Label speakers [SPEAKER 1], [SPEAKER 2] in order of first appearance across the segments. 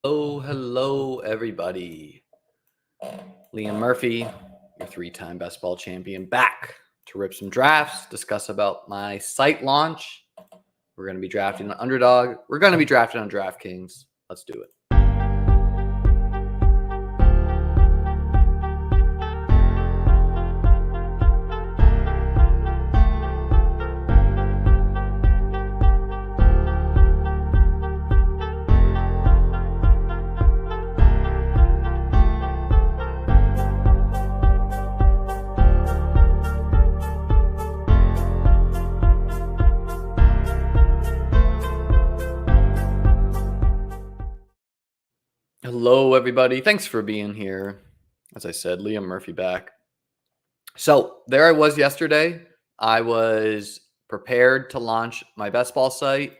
[SPEAKER 1] Hello, everybody. Liam Murphy, your three-time best ball champion, back to rip some drafts, discuss about my site launch. We're going to be drafting an underdog. We're going to be drafting on DraftKings. Let's do it. Hello, everybody. Thanks for being here. As I said, Liam Murphy back. So there I was yesterday. I was prepared to launch my best ball site.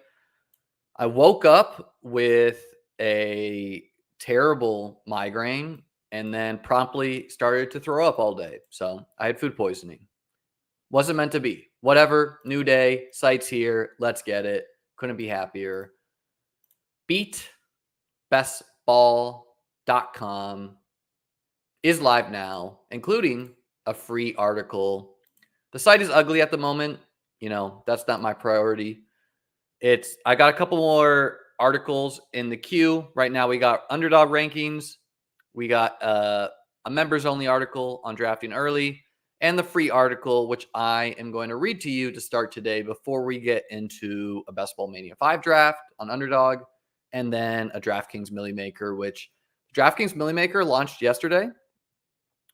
[SPEAKER 1] I woke up with a terrible migraine and then promptly started to throw up all day. So I had food poisoning. Wasn't meant to be. Whatever. New day. Site's here. Let's get it. Couldn't be happier. BBM5 is live now, including a free article. The site is ugly at the moment. That's not my priority. I got a couple more articles in the queue. Right now we got underdog rankings. We got a members only article on drafting early and the free article, which I am going to read to you to start today before we get into a Best Ball Mania 5 draft on underdog and then a DraftKings Millie Maker, which DraftKings Millie Maker launched yesterday.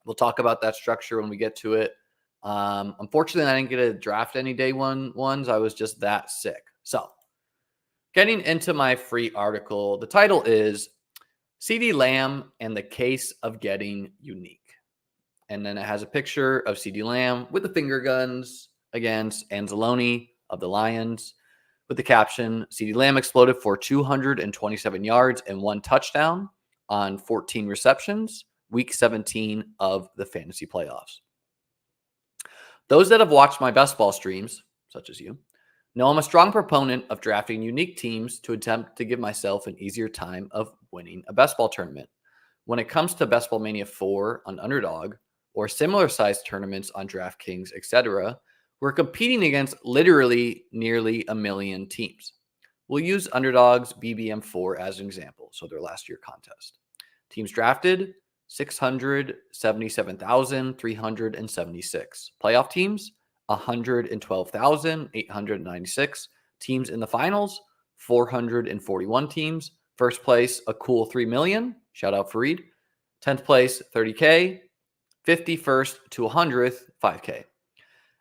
[SPEAKER 1] We'll talk about that structure when we get to it. Unfortunately, I didn't get to draft any day one ones. I was just that sick. So getting into my free article, the title is CeeDee Lamb and the Case of Getting Unique. And then it has a picture of CeeDee Lamb with the finger guns against Anzalone of the Lions with the caption, CeeDee Lamb exploded for 227 yards and 1 touchdown on 14 receptions, week 17 of the fantasy playoffs. Those that have watched my best ball streams, such as you, know I'm a strong proponent of drafting unique teams to attempt to give myself an easier time of winning a best ball tournament. When it comes to Best Ball Mania 4 on Underdog or similar sized tournaments on DraftKings, etc., we're competing against literally nearly a million teams. We'll use Underdog's BBM4 as an example, so their last year contest. Teams drafted, 677,376. Playoff teams, 112,896. Teams in the finals, 441 teams. First place, a cool 3 million. Shout out Fareed. 10th place, 30K. 51st to 100th, 5K.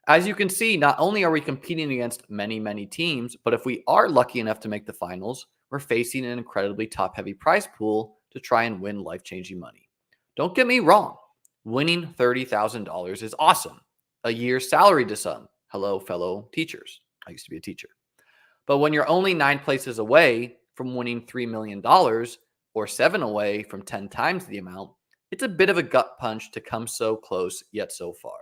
[SPEAKER 1] As you can see, not only are we competing against many, many teams, but if we are lucky enough to make the finals, we're facing an incredibly top-heavy prize pool to try and win life-changing money. Don't get me wrong. Winning $30,000 is awesome. A year's salary to some. Hello, fellow teachers. I used to be a teacher. But when you're only 9 places away from winning $3 million or 7 away from 10 times the amount, it's a bit of a gut punch to come so close yet so far.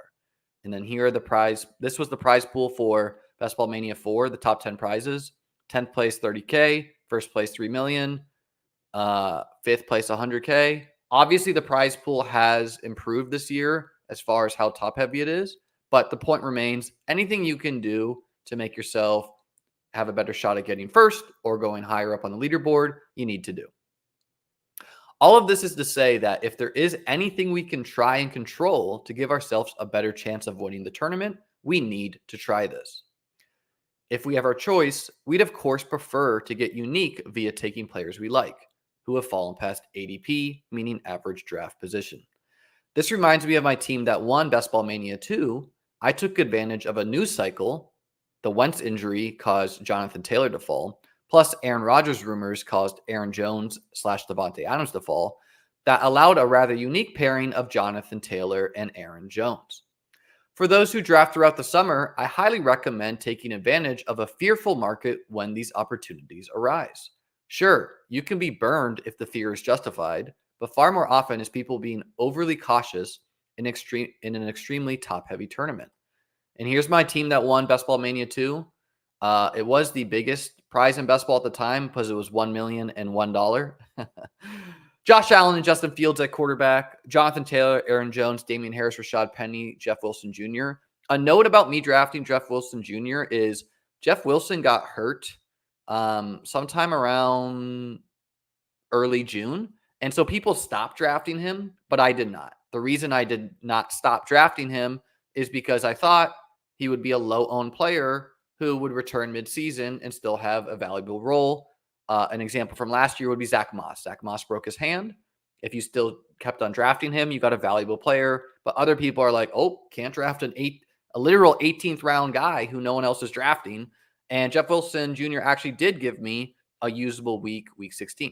[SPEAKER 1] And then here are the prize. This was the prize pool for Best Ball Mania 4, the top 10 prizes. 10th place, 30K. First place, 3 million. 5th place, 100K. Obviously, the prize pool has improved this year as far as how top heavy it is. But the point remains, anything you can do to make yourself have a better shot at getting first or going higher up on the leaderboard, you need to do. All of this is to say that if there is anything we can try and control to give ourselves a better chance of winning the tournament, we need to try this. If we have our choice, we'd of course prefer to get unique via taking players we like, who have fallen past ADP, meaning average draft position. This reminds me of my team that won Best Ball Mania 2. I took advantage of a news cycle. The Wentz injury caused Jonathan Taylor to fall. Plus, Aaron Rodgers rumors caused Aaron Jones/Devontae Adams to fall. That allowed a rather unique pairing of Jonathan Taylor and Aaron Jones. For those who draft throughout the summer, I highly recommend taking advantage of a fearful market when these opportunities arise. Sure, you can be burned if the fear is justified, but far more often is people being overly cautious in an extremely top-heavy tournament. And here's my team that won Best Ball Mania 2. It was the biggest prize in best ball at the time because it was $1,001,001. Josh Allen and Justin Fields at quarterback, Jonathan Taylor, Aaron Jones, Damian Harris, Rashad Penny, Jeff Wilson Jr. A note about me drafting Jeff Wilson Jr. is Jeff Wilson got hurt sometime around early June. And so people stopped drafting him, but I did not. The reason I did not stop drafting him is because I thought he would be a low-owned player who would return midseason and still have a valuable role. An example from last year would be Zach Moss. Zach Moss broke his hand. If you still kept on drafting him, you got a valuable player. But other people are like, oh, can't draft a literal 18th round guy who no one else is drafting. And Jeff Wilson Jr. actually did give me a usable week 16.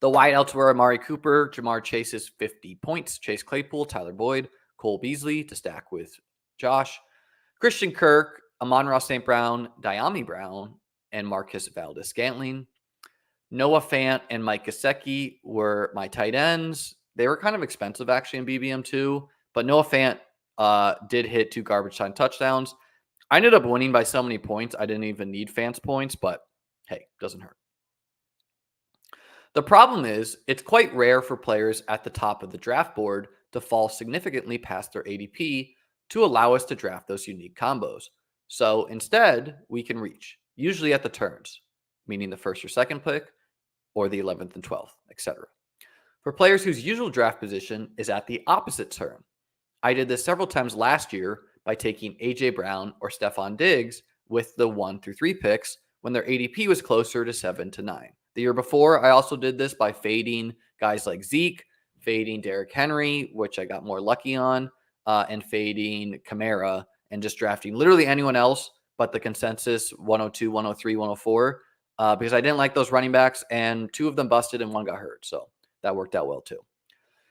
[SPEAKER 1] The wideouts were Amari Cooper, Jamar Chase's 50 points, Chase Claypool, Tyler Boyd, Cole Beasley to stack with Josh, Christian Kirk, Amon-Ra St. Brown, Diami Brown, and Marcus Valdes-Scantling. Noah Fant and Mike Gesicki were my tight ends. They were kind of expensive actually in BBM2, but Noah Fant did hit 2 garbage time touchdowns. I ended up winning by so many points, I didn't even need Fant's points, but hey, doesn't hurt. The problem is, it's quite rare for players at the top of the draft board to fall significantly past their ADP to allow us to draft those unique combos. So instead, we can reach, usually at the turns, meaning the first or second pick, or the 11th and 12th, etc. For players whose usual draft position is at the opposite turn, I did this several times last year by taking A.J. Brown or Stephon Diggs with the 1 through 3 picks when their ADP was closer to 7 to 9. The year before, I also did this by fading guys like Zeke, fading Derrick Henry, which I got more lucky on, and fading Kamara, and just drafting literally anyone else but the consensus 102, 103, 104, because I didn't like those running backs, and 2 of them busted and 1 got hurt. So that worked out well too.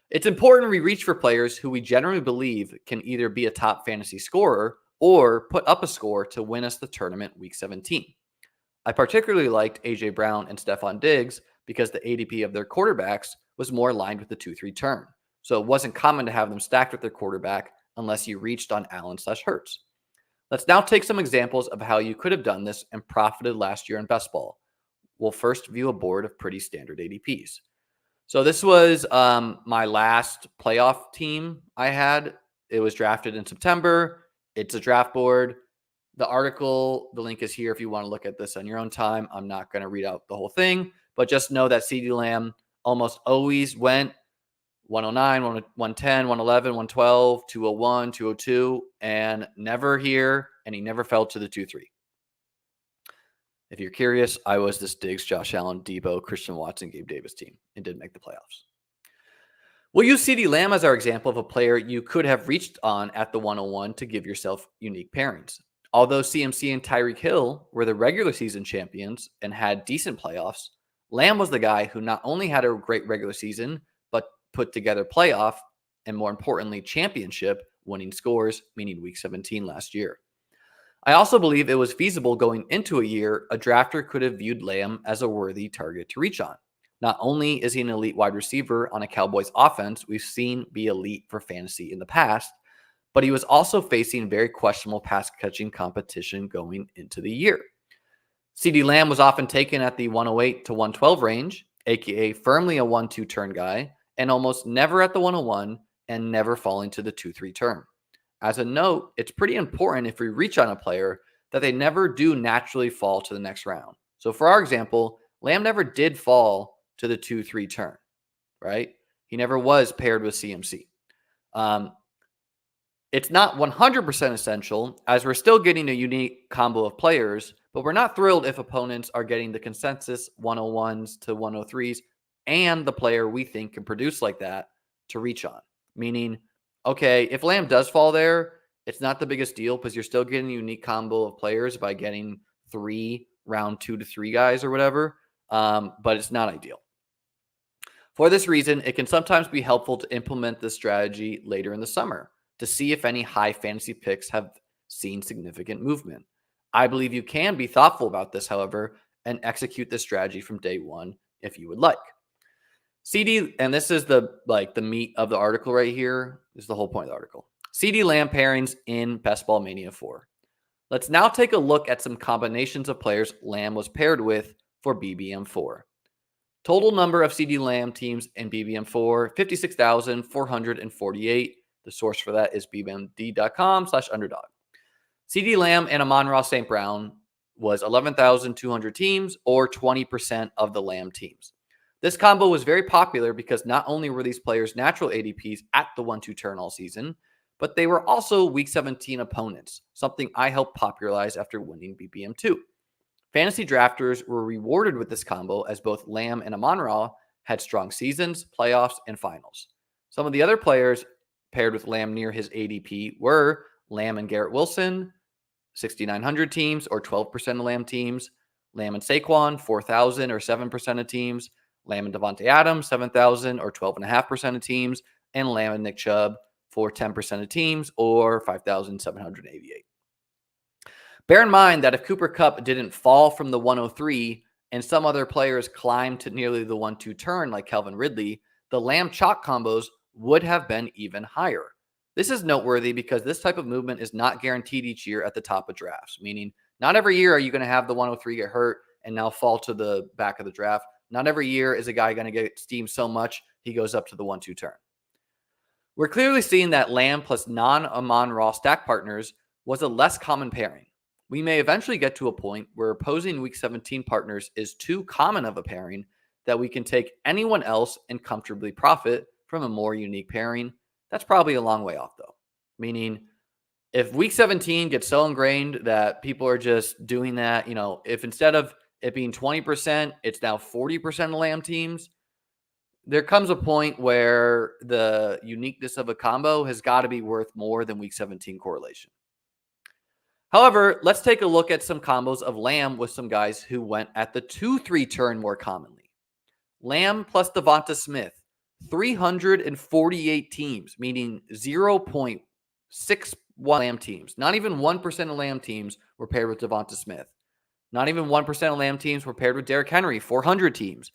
[SPEAKER 1] It's important we reach for players who we generally believe can either be a top fantasy scorer or put up a score to win us the tournament week 17. I particularly liked A.J. Brown and Stephon Diggs because the ADP of their quarterbacks was more aligned with the 2-3 turn. So it wasn't common to have them stacked with their quarterback unless you reached on Allen/Hurts. Let's now take some examples of how you could have done this and profited last year in best ball. We'll first view a board of pretty standard ADPs. So this was my last playoff team I had. It was drafted in September. It's a draft board. The article, the link is here if you want to look at this on your own time. I'm not going to read out the whole thing, but just know that CeeDee Lamb almost always went 109, 110, 111, 112, 201, 202, and never here, and he never fell to the 2-3. If you're curious, I was this Diggs, Josh Allen, Debo, Christian Watson, Gabe Davis team and didn't make the playoffs. We'll use CeeDee Lamb as our example of a player you could have reached on at the 101 to give yourself unique pairings. Although CMC and Tyreek Hill were the regular season champions and had decent playoffs, Lamb was the guy who not only had a great regular season, but put together playoff and, more importantly, championship winning scores, meaning week 17 last year. I also believe it was feasible going into a year a drafter could have viewed Lamb as a worthy target to reach on. Not only is he an elite wide receiver on a Cowboys offense we've seen be elite for fantasy in the past, but he was also facing very questionable pass-catching competition going into the year. CeeDee Lamb was often taken at the 108 to 112 range, aka firmly a 1-2 turn guy, and almost never at the 101 and never falling to the 2-3 turn. As a note, it's pretty important if we reach on a player that they never do naturally fall to the next round. So for our example, Lamb never did fall to the 2-3 turn, right? He never was paired with CMC. It's not 100% essential, as we're still getting a unique combo of players, but we're not thrilled if opponents are getting the consensus 101s to 103s and the player we think can produce like that to reach on. Meaning, okay, if Lamb does fall there, it's not the biggest deal because you're still getting a unique combo of players by getting 3 round 2 to 3 guys or whatever, but it's not ideal. For this reason, it can sometimes be helpful to implement this strategy later in the summer to see if any high fantasy picks have seen significant movement. I believe you can be thoughtful about this, however, and execute this strategy from day one if you would like. CeeDee, and this is the meat of the article right here. This is the whole point of the article. CeeDee Lamb pairings in Best Ball Mania 4. Let's now take a look at some combinations of players Lamb was paired with for BBM4. Total number of CD Lamb teams in BBM4, 56,448. The source for that is bbmd.com/underdog. CD Lamb and Amon-Ra St. Brown was 11,200 teams, or 20% of the Lamb teams. This combo was very popular because not only were these players natural ADPs at the 1-2 turn all season, but they were also Week 17 opponents, something I helped popularize after winning BBM2. Fantasy drafters were rewarded with this combo as both Lamb and Amon-Ra had strong seasons, playoffs, and finals. Some of the other players paired with Lamb near his ADP were Lamb and Garrett Wilson, 6,900 teams, or 12% of Lamb teams. Lamb and Saquon, 4,000 or 7% of teams. Lamb and Devontae Adams, 7,000 or 12.5% of teams. And Lamb and Nick Chubb for 10% of teams, or 5,788. Bear in mind that if Cooper Kupp didn't fall from the 103 and some other players climbed to nearly the 1-2 turn like Calvin Ridley, the Lamb chalk combos would have been even higher. This is noteworthy because this type of movement is not guaranteed each year at the top of drafts, meaning not every year are you going to have the 103 get hurt and now fall to the back of the draft. Not every year is a guy going to get steamed so much he goes up to the 1-2 turn. We're clearly seeing that Lamb plus non-Amon-Ra stack partners was a less common pairing. We may eventually get to a point where opposing Week 17 partners is too common of a pairing that we can take anyone else and comfortably profit from a more unique pairing. That's probably a long way off, though. Meaning, if Week 17 gets so ingrained that people are just doing that, if instead of it being 20%, it's now 40% of Lamb teams, there comes a point where the uniqueness of a combo has got to be worth more than Week 17 correlation. However, let's take a look at some combos of Lamb with some guys who went at the 2-3 turn more commonly. Lamb plus Devonta Smith, 348 teams, meaning 0.61 Lamb teams. Not even 1% of Lamb teams were paired with Devonta Smith. Not even 1% of Lamb teams were paired with Derrick Henry, 400 teams.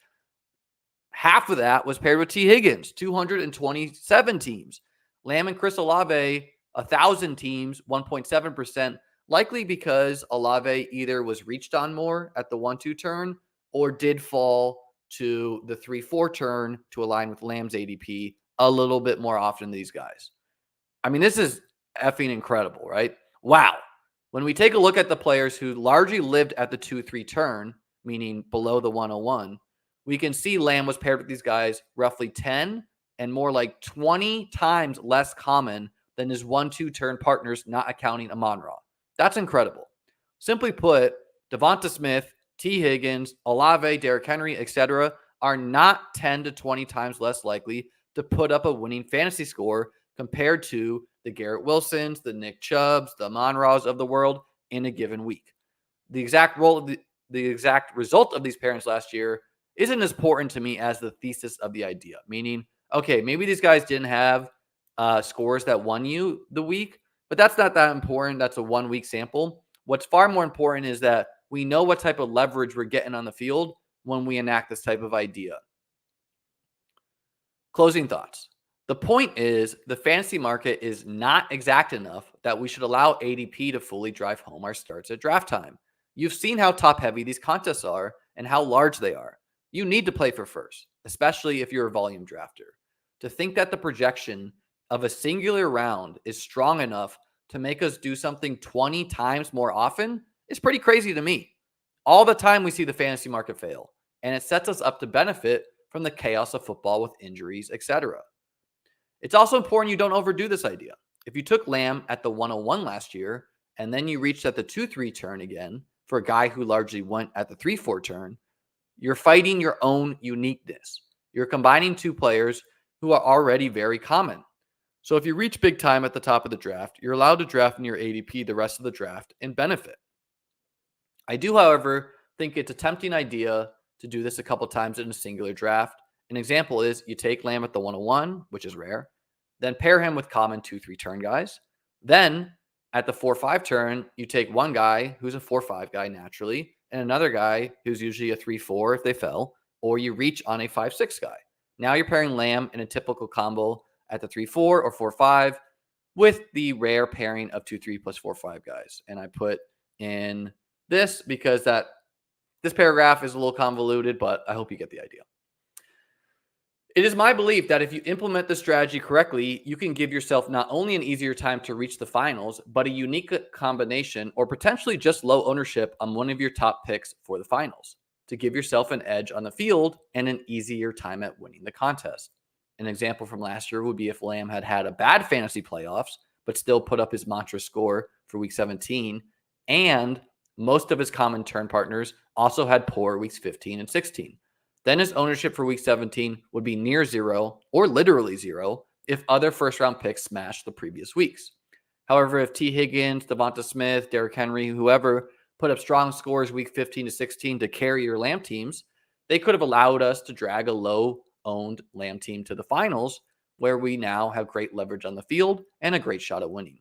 [SPEAKER 1] Half of that was paired with T. Higgins, 227 teams. Lamb and Chris Olave, 1,000 teams, 1.7%. Likely because Olave either was reached on more at the 1-2 turn or did fall to the 3-4 turn to align with Lamb's ADP a little bit more often than these guys. I mean, this is effing incredible, right? Wow. When we take a look at the players who largely lived at the 2-3 turn, meaning below the 101, we can see Lamb was paired with these guys roughly 10 and more like 20 times less common than his 1-2 turn partners, not accounting Amon-Ra. That's incredible. Simply put, Devonta Smith, T. Higgins, Olave, Derrick Henry, etc. are not 10 to 20 times less likely to put up a winning fantasy score compared to the Garrett Wilsons, the Nick Chubbs, the Amon-Ras of the world in a given week. The exact result of these pairings last year isn't as important to me as the thesis of the idea, meaning, okay, maybe these guys didn't have scores that won you the week, but that's not that important. That's a 1-week sample. What's far more important is that we know what type of leverage we're getting on the field when we enact this type of idea. Closing thoughts. The point is the fantasy market is not exact enough that we should allow ADP to fully drive home our starts at draft time. You've seen how top heavy these contests are and how large they are. You need to play for first, especially if you're a volume drafter. To think that the projection of a singular round is strong enough to make us do something 20 times more often is pretty crazy to me. All the time we see the fantasy market fail, and it sets us up to benefit from the chaos of football with injuries, etc. It's also important you don't overdo this idea. If you took Lamb at the 101 last year, and then you reached at the 2-3 turn again for a guy who largely went at the 3-4 turn, you're fighting your own uniqueness. You're combining two players who are already very common. So if you reach big time at the top of the draft, you're allowed to draft near ADP the rest of the draft and benefit. I do, however, think it's a tempting idea to do this a couple times in a singular draft. An example is you take Lamb at the 101, which is rare, then pair him with common 2-3 turn guys. Then at the 4-5 turn, you take one guy who's a 4-5 guy naturally, and another guy who's usually a 3-4 if they fell, or you reach on a 5-6 guy. Now you're pairing Lamb in a typical combo at the 3-4 or 4-5 with the rare pairing of 2-3 plus 4-5 guys. And I put in this because this paragraph is a little convoluted, but I hope you get the idea. It is my belief that if you implement the strategy correctly, you can give yourself not only an easier time to reach the finals, but a unique combination or potentially just low ownership on one of your top picks for the finals to give yourself an edge on the field and an easier time at winning the contest. An example from last year would be if Lamb had had a bad fantasy playoffs, but still put up his mantra score for week 17, and most of his common turn partners also had poor weeks 15 and 16. Then his ownership for week 17 would be near zero or literally zero if other first-round picks smashed the previous weeks. However, if T. Higgins, Devonta Smith, Derrick Henry, whoever put up strong scores week 15 to 16 to carry your Lamb teams, they could have allowed us to drag a low-owned Lamb team to the finals, where we now have great leverage on the field and a great shot at winning.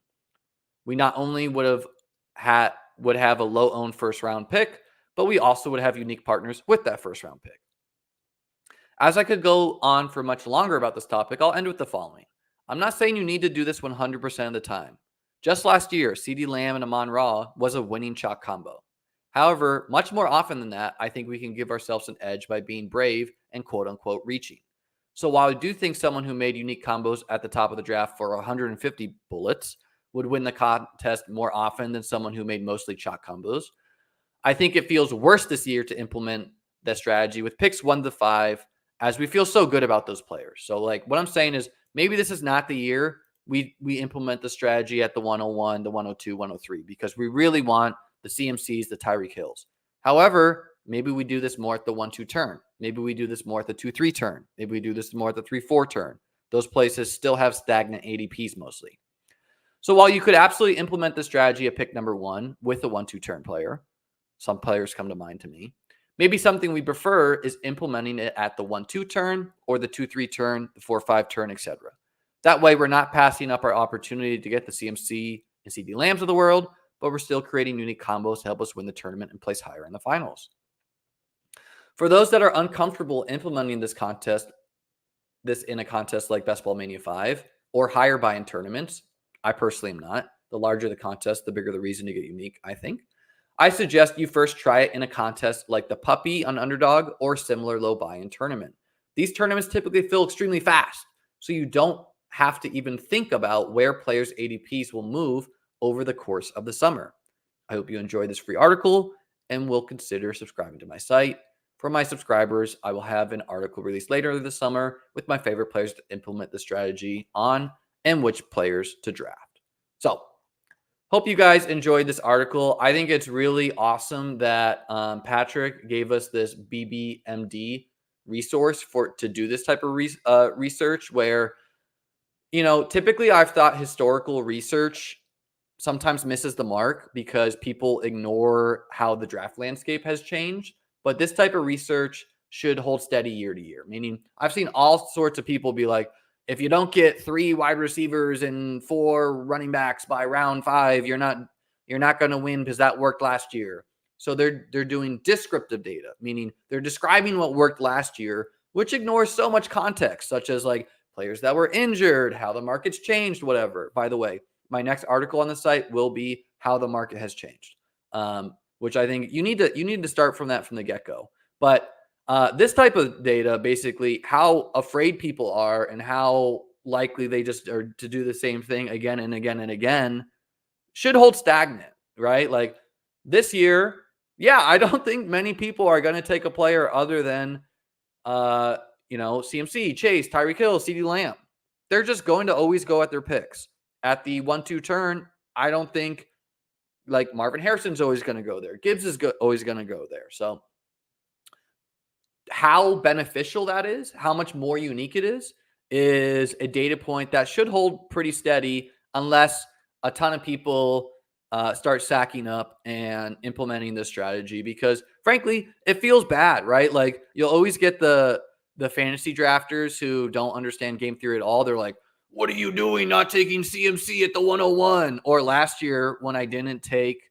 [SPEAKER 1] We not only would have a low-owned first-round pick, but we also would have unique partners with that first-round pick. As I could go on for much longer about this topic, I'll end with the following. I'm not saying you need to do this 100% of the time. Just last year, CeeDee Lamb and Amon-Ra was a winning chalk combo. However, much more often than that, I think we can give ourselves an edge by being brave and quote-unquote reaching. So while I do think someone who made unique combos at the top of the draft for 150 bullets would win the contest more often than someone who made mostly chalk combos, I think it feels worse this year to implement that strategy with picks 1 to 5, as we feel so good about those players. So like what I'm saying is maybe this is not the year we implement the strategy at the 101, the 102, 103, because we really want the CMCs, the Tyreek Hills. However, maybe we do this more at the 1-2 turn. Maybe we do this more at the 2-3 turn. Maybe we do this more at the 3-4 turn. Those places still have stagnant ADPs mostly. So while you could absolutely implement the strategy at pick number 1 with a 1-2 turn player, some players come to mind to me, maybe something we prefer is implementing it at the 1-2 turn or the 2-3 turn, the 4-5 turn, etc. That way, we're not passing up our opportunity to get the CMC and CeeDee Lambs of the world, but we're still creating unique combos to help us win the tournament and place higher in the finals. For those that are uncomfortable implementing this in a contest like Best Ball Mania 5 or higher buy-in tournaments, I personally am not. The larger the contest, the bigger the reason to get unique, I think. I suggest you first try it in a contest like the Puppy on Underdog or similar low buy-in tournament. These tournaments typically fill extremely fast, so you don't have to even think about where players' ADPs will move over the course of the summer. I hope you enjoyed this free article and will consider subscribing to my site. For my subscribers, I will have an article released later this summer with my favorite players to implement the strategy on and which players to draft. So, hope you guys enjoyed this article. I think it's really awesome that Patrick gave us this BBMD resource to do this type of research where, typically I've thought historical research sometimes misses the mark because people ignore how the draft landscape has changed. But this type of research should hold steady year to year, meaning I've seen all sorts of people be like, if you don't get 3 wide receivers and 4 running backs by round 5, you're not going to win because that worked last year. So they're doing descriptive data, meaning they're describing what worked last year, which ignores so much context, such as like players that were injured, how the market's changed, whatever. By the way, my next article on the site will be how the market has changed, which I think you need to start from the get-go. But this type of data, basically how afraid people are and how likely they just are to do the same thing again and again and again, should hold stagnant, right? Like this year, I don't think many people are going to take a player other than, CMC, Chase, Tyreek Hill, CeeDee Lamb. They're just going to always go at their picks. At the 1-2 turn, I don't think like Marvin Harrison's always going to go there. Gibbs is always going to go there. So how beneficial that is, how much more unique it is a data point that should hold pretty steady unless a ton of people start sacking up and implementing this strategy, because frankly, it feels bad, right? Like you'll always get the fantasy drafters who don't understand game theory at all. They're like, what are you doing not taking CMC at the 101? Or last year when I didn't take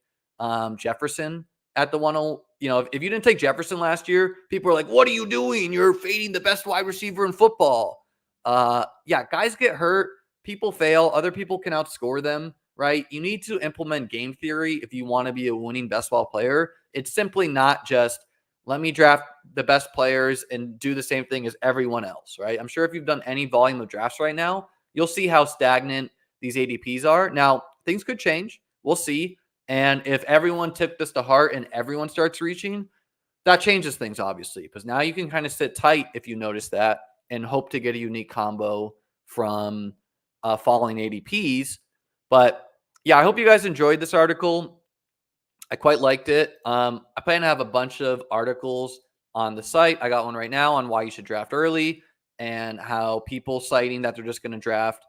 [SPEAKER 1] Jefferson at the 10, if you didn't take Jefferson last year, people are like, what are you doing? You're fading the best wide receiver in football. Guys get hurt. people fail. Other people can outscore them, right? You need to implement game theory if you want to be a winning best ball player. It's simply not just let me draft the best players and do the same thing as everyone else, right? I'm sure if you've done any volume of drafts right now, you'll see how stagnant these ADPs are. Now, things could change. We'll see. And if everyone tipped this to heart and everyone starts reaching, that changes things, obviously, because now you can kind of sit tight if you notice that and hope to get a unique combo from falling ADPs. But yeah, I hope you guys enjoyed this article. I quite liked it. I plan to have a bunch of articles on the site. I got one right now on why you should draft early and how people citing that they're just going to draft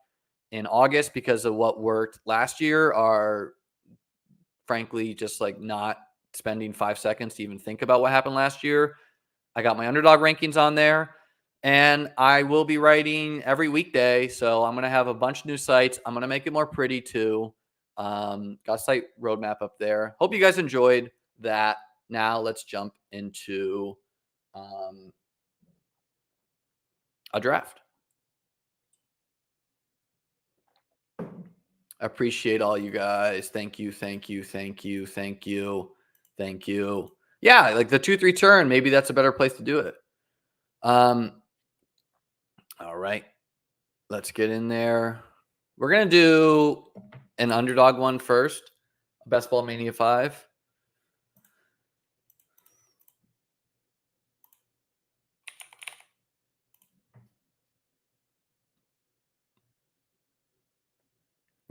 [SPEAKER 1] in August because of what worked last year are frankly just like not spending 5 seconds to even think about what happened last year. I got my underdog rankings on there, and I will be writing every weekday. So I'm going to have a bunch of new sites. I'm going to make it more pretty too. Got a site roadmap up there. Hope you guys enjoyed that. Now let's jump into a draft. I appreciate all you guys. Thank you. Yeah, like the 2-3 turn, maybe that's a better place to do it. All right. Let's get in there. We're going to do an underdog one first. Best Ball Mania 5.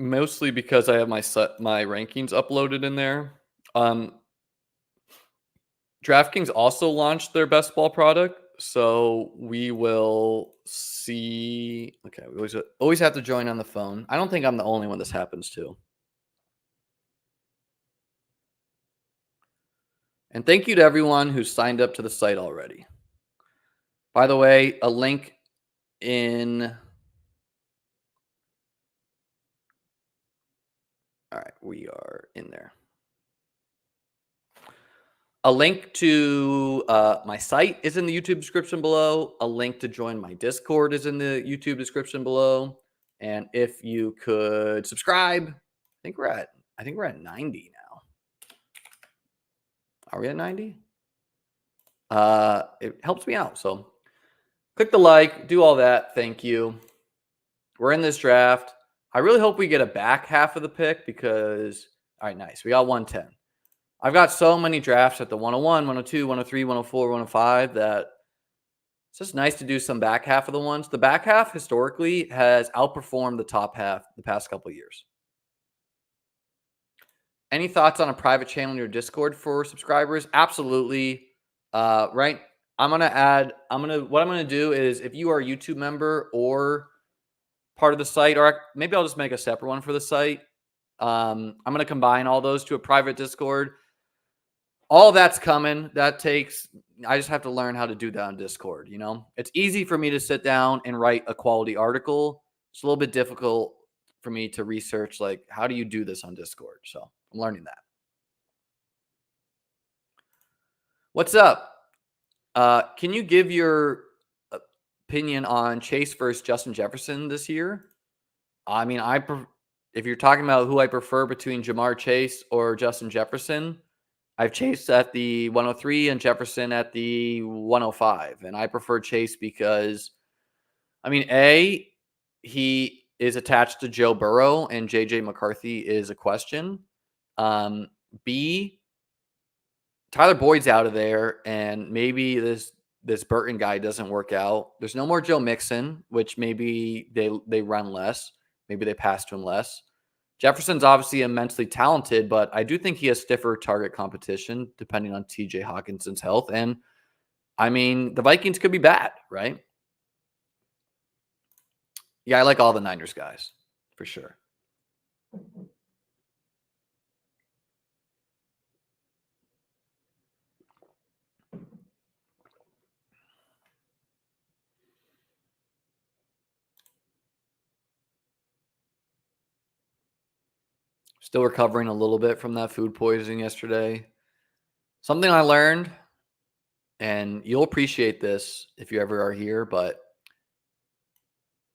[SPEAKER 1] Mostly because I have my rankings uploaded in there. DraftKings also launched their best ball product, so we will see. Okay, we always have to join on the phone. I don't think I'm the only one this happens to. And thank you to everyone who signed up to the site already. By the way, a link in. All right, we are in there. A link to my site is in the YouTube description below. A link to join my Discord is in the YouTube description below. And if you could subscribe, I think we're at 90 now. Are we at 90? It helps me out. So click the like, do all that. Thank you. We're in this draft. I really hope we get a back half of the pick because, all right, nice. We got 110. I've got so many drafts at the 101, 102, 103, 104, 105 that it's just nice to do some back half of the ones. The back half historically has outperformed the top half the past couple of years. Any thoughts on a private channel in your Discord for subscribers? Absolutely. Right. What I'm going to do is if you are a YouTube member or part of the site, or maybe I'll just make a separate one for the site. I'm going to combine all those to a private Discord. All that's coming. I just have to learn how to do that on Discord. It's easy for me to sit down and write a quality article. It's a little bit difficult for me to research, like, how do you do this on Discord? So I'm learning that. What's up? Can you give your opinion on Chase versus Justin Jefferson this year? I mean, if you're talking about who I prefer between Jamar Chase or Justin Jefferson, I've Chase at the 103 and Jefferson at the 105. And I prefer Chase because, I mean, A, he is attached to Joe Burrow and JJ McCarthy is a question. B, Tyler Boyd's out of there, and maybe this Burton guy doesn't work out. There's no more Joe Mixon, which maybe they run less. Maybe they pass to him less. Jefferson's obviously immensely talented, but I do think he has stiffer target competition depending on TJ Hawkinson's health. And I mean, the Vikings could be bad, right? Yeah, I like all the Niners guys for sure. Still recovering a little bit from that food poisoning yesterday. Something I learned, and you'll appreciate this if you ever are here, but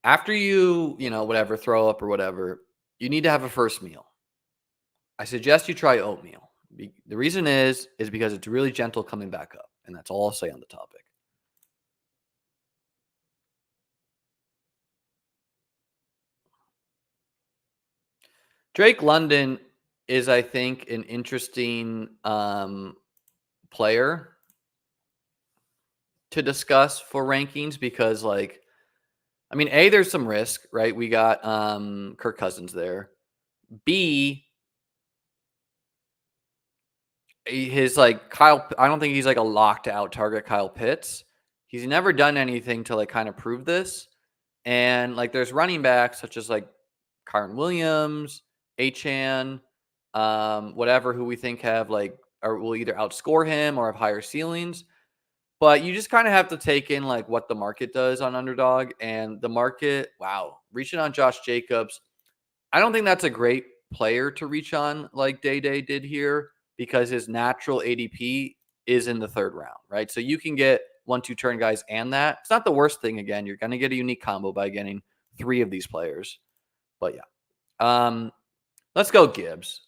[SPEAKER 1] After you, whatever, throw up or whatever, you need to have a first meal. I suggest you try oatmeal. The reason is because it's really gentle coming back up. And that's all I'll say on the topic. Drake London is, I think, an interesting player to discuss for rankings because, A, there's some risk, right? We got Kirk Cousins there. B, his Kyle, I don't think he's a locked out target Kyle Pitts. He's never done anything to kind of prove this. And there's running backs such as Kyron Williams, Achan, whatever, who we think have or will either outscore him or have higher ceilings. But you just kind of have to take in what the market does on Underdog, and the market, wow, reaching on Josh Jacobs. I don't think that's a great player to reach on like Day did here because his natural ADP is in the third round, right? So you can get 1-2 turn guys and that. It's not the worst thing. Again, you're going to get a unique combo by getting 3 of these players. But yeah. Let's go Gibbs.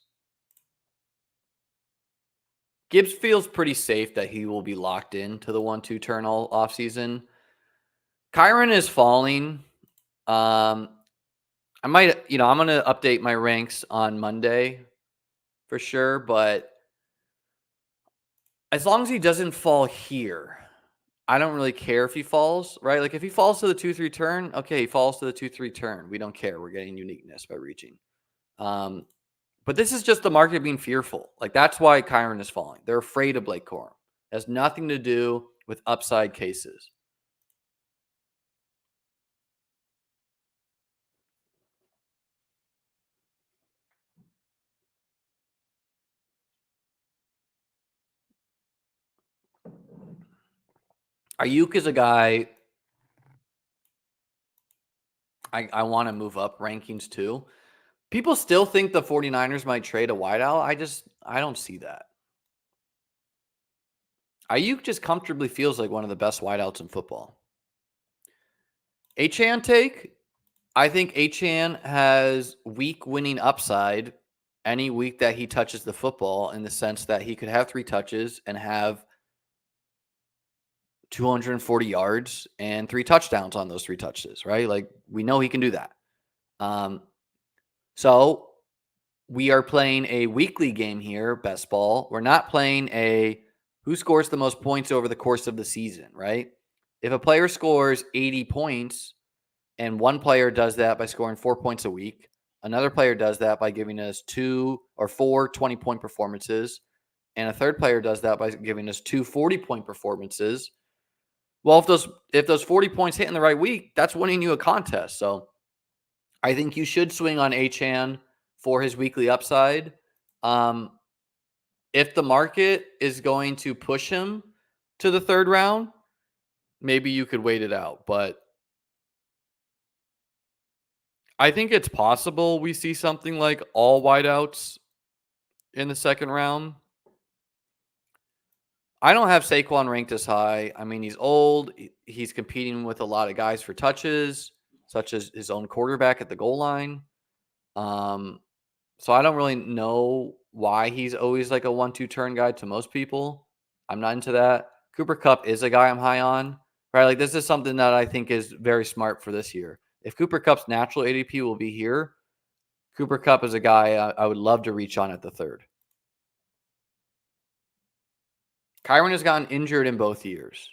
[SPEAKER 1] Gibbs feels pretty safe that he will be locked into the 1-2 turn all offseason. Kyron is falling. I might, I'm going to update my ranks on Monday for sure, but as long as he doesn't fall here, I don't really care if he falls, right? If he falls to the 2-3 turn, okay, he falls to the 2-3 turn. We don't care. We're getting uniqueness by reaching. But this is just the market being fearful. That's why Kyron is falling. They're afraid of Blake Corum. It has nothing to do with upside cases. Ayuk is a guy I want to move up rankings too. People still think the 49ers might trade a wideout. I don't see that. Ayuk just comfortably feels like one of the best wideouts in football. Achan take. I think Achan has week winning upside any week that he touches the football, in the sense that he could have 3 touches and have 240 yards and 3 touchdowns on those 3 touches, right? We know he can do that. So we are playing a weekly game here, best ball. We're not playing a who scores the most points over the course of the season, right? If a player scores 80 points and one player does that by scoring 4 points a week, another player does that by giving us 2 or 4 20-point performances, and a third player does that by giving us 2 40-point performances. Well, if those 40 points hit in the right week, that's winning you a contest. So I think you should swing on Achan for his weekly upside. If the market is going to push him to the third round, maybe you could wait it out. But I think it's possible we see something like all wideouts in the second round. I don't have Saquon ranked as high. I mean, he's old. He's competing with a lot of guys for touches, such as his own quarterback at the goal line. So I don't really know why he's always like a 1-2 turn guy to most people. I'm not into that. Cooper Kupp is a guy I'm high on, right? This is something that I think is very smart for this year. If Cooper Kupp's natural ADP will be here, Cooper Kupp is a guy I would love to reach on at the third. Kyron has gotten injured in both years.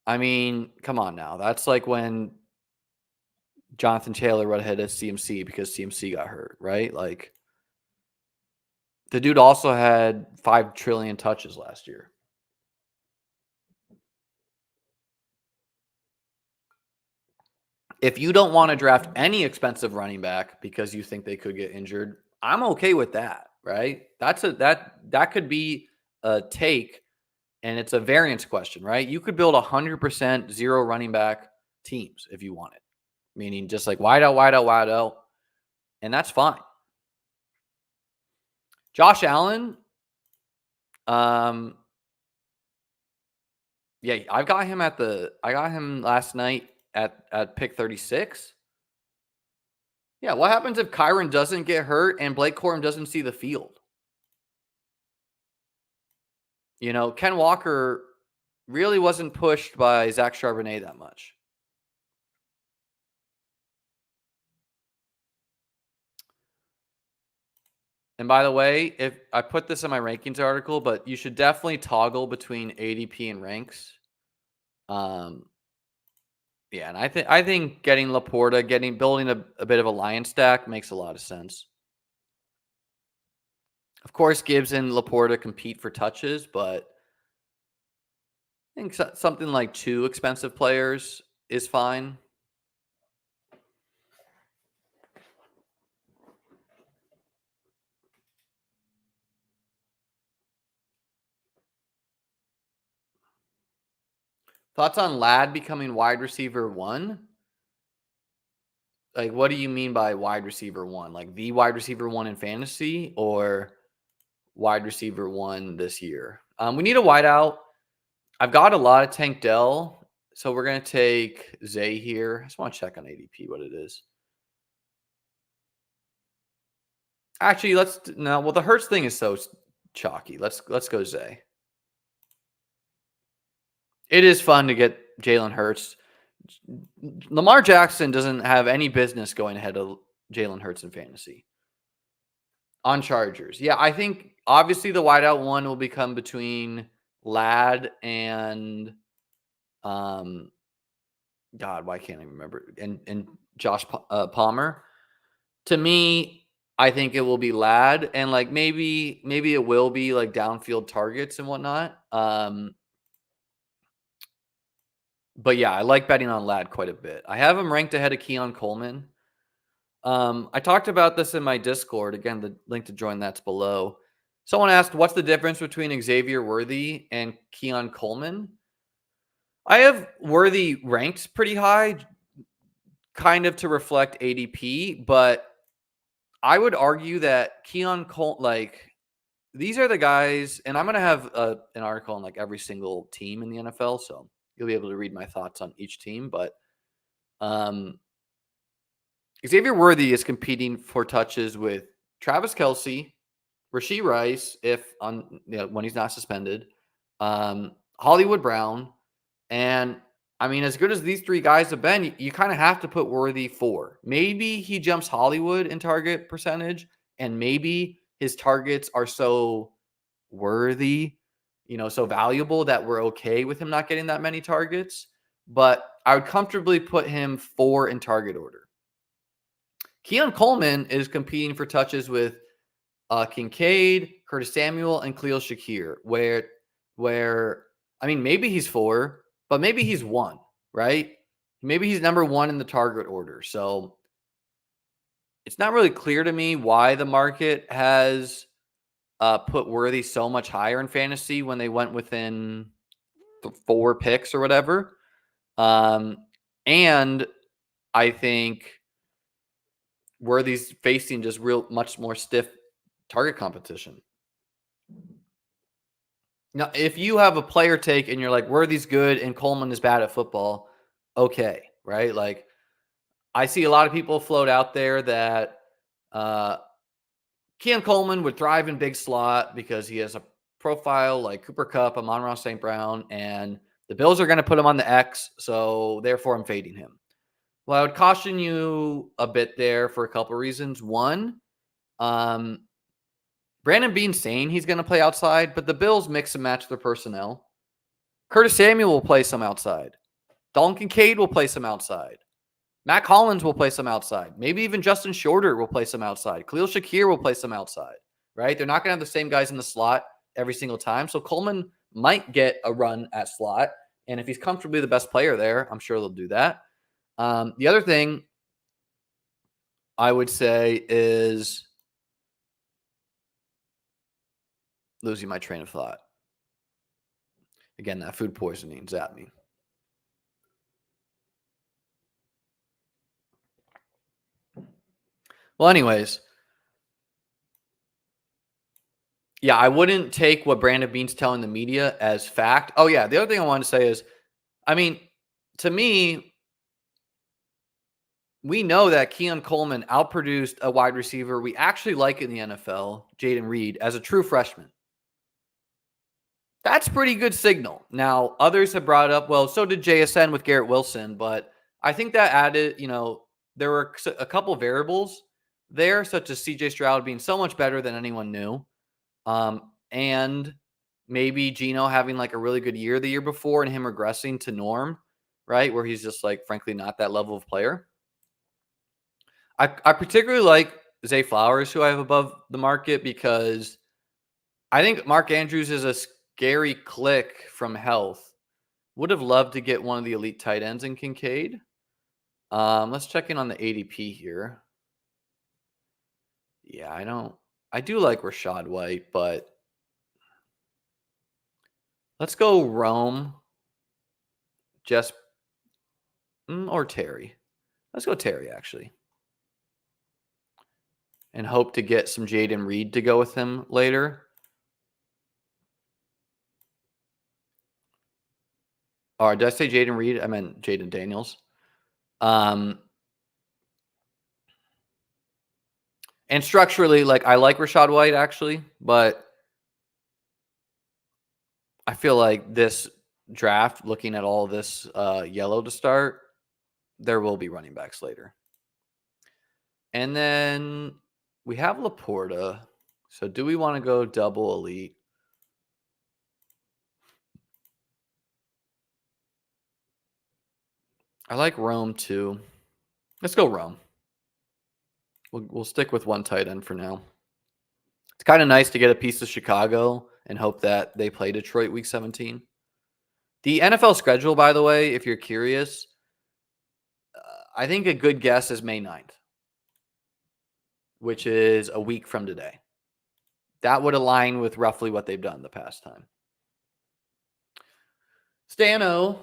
[SPEAKER 1] I mean, come on now. That's like when Jonathan Taylor would have hit a CMC because CMC got hurt, right? The dude also had 5 trillion touches last year. If you don't want to draft any expensive running back because you think they could get injured, I'm okay with that, right? That could be a take, and it's a variance question, right? You could build 100% 0 running back teams if you wanted, meaning just wide out, and that's fine. Josh Allen, yeah, I got him last night at pick 36. Yeah, what happens if Kyron doesn't get hurt and Blake Corum doesn't see the field? Ken Walker really wasn't pushed by Zach Charbonnet that much. And by the way, if I put this in my rankings article, but you should definitely toggle between ADP and ranks. Yeah, and I think getting Laporta, building a bit of a lion stack makes a lot of sense. Of course, Gibbs and Laporta compete for touches, but I think something like 2 expensive players is fine. Thoughts on Ladd becoming wide receiver 1? Like, what do you mean by wide receiver 1? Like the wide receiver 1 in fantasy or wide receiver 1 this year? We need a wideout. I've got a lot of Tank Dell, so we're going to take Zay here. I just want to check on ADP what it is. Actually, the Hurts thing is so chalky. Let's go Zay. It is fun to get Jalen Hurts. Lamar Jackson doesn't have any business going ahead of Jalen Hurts in fantasy. On Chargers. Yeah, I think obviously the wideout one will become between Ladd and God, why can't I remember? And Josh Palmer. To me, I think it will be Ladd, and like maybe it will be like downfield targets and whatnot. But yeah, I like betting on Ladd quite a bit. I have him ranked ahead of Keon Coleman. I talked about this in my Discord. Again, the link to join that's below. Someone asked, what's the difference between Xavier Worthy and Keon Coleman? I have Worthy ranked pretty high, kind of to reflect ADP, but I would argue that Keon Coleman, like, these are the guys, and I'm going to have an article on like every single team in the NFL, so you'll be able to read my thoughts on each team, but Xavier Worthy is competing for touches with Travis Kelce, Rashee Rice, when he's not suspended, Hollywood Brown, and I mean, as good as these 3 guys have been, you kind of have to put Worthy 4. Maybe he jumps Hollywood in target percentage, and maybe his targets are so worthy, so valuable that we're okay with him not getting that many targets. But I would comfortably put him 4 in target order. Keon Coleman is competing for touches with Kincaid, Curtis Samuel, and Khalil Shakir, where I mean, maybe he's 4, but maybe he's 1, right? Maybe he's number 1 in the target order. So it's not really clear to me why the market has put Worthy so much higher in fantasy when they went within 4 picks or whatever. And I think Worthy's facing just much more stiff target competition. Now, if you have a player take and you're like, Worthy's good and Coleman is bad at football, okay, right? Like, I see a lot of people float out there that Keon Coleman would thrive in big slot because he has a profile like Cooper Kupp, Amon-Ra St. Brown, and the Bills are going to put him on the X, so therefore I'm fading him. Well, I would caution you a bit there for a couple of reasons. One, Brandon Beane's saying he's going to play outside, but the Bills mix and match their personnel. Curtis Samuel will play some outside. Dalton Kincaid will play some outside. Matt Collins will play some outside. Maybe even Justin Shorter will play some outside. Khalil Shakir will play some outside, right? They're not going to have the same guys in the slot every single time. So Coleman might get a run at slot. And if he's comfortably the best player there, I'm sure they'll do that. The other thing I would say is losing my train of thought. Again, that food poisoning zapped me. Well, anyways, yeah, I wouldn't take what Brandon Beane's telling the media as fact. Oh, yeah, the other thing I want to say is, I mean, to me, we know that Keon Coleman outproduced a wide receiver we actually like in the NFL, Jaden Reed, as a true freshman. That's pretty good signal. Now, others have brought up, well, so did JSN with Garrett Wilson, but I think that added, there were a couple variables there, such as CJ Stroud being so much better than anyone knew. And maybe Geno having like a really good year the year before and him regressing to norm, right? Where he's just like, frankly, not that level of player. I particularly like Zay Flowers, who I have above the market, because I think Mark Andrews is a scary click from health. Would have loved to get one of the elite tight ends in Kincaid. Let's check in on the ADP here. Yeah, I do like Rachaad White, but let's go Rome, or Terry. Let's go Terry, actually. And hope to get some Jaden Reed to go with him later. Or did I say Jaden Reed? I meant Jaden Daniels. And structurally, like, I like Rachaad White, actually, but I feel like this draft, looking at all this yellow to start, there will be running backs later. And then we have Laporta. So do we want to go double elite? I like Rome too. Let's go Rome. We'll stick with one tight end for now. It's kind of nice to get a piece of Chicago and hope that they play Detroit week 17. The NFL schedule, by the way, if you're curious, I think a good guess is May 9th, which is a week from today. That would align with roughly what they've done the past time. Stano,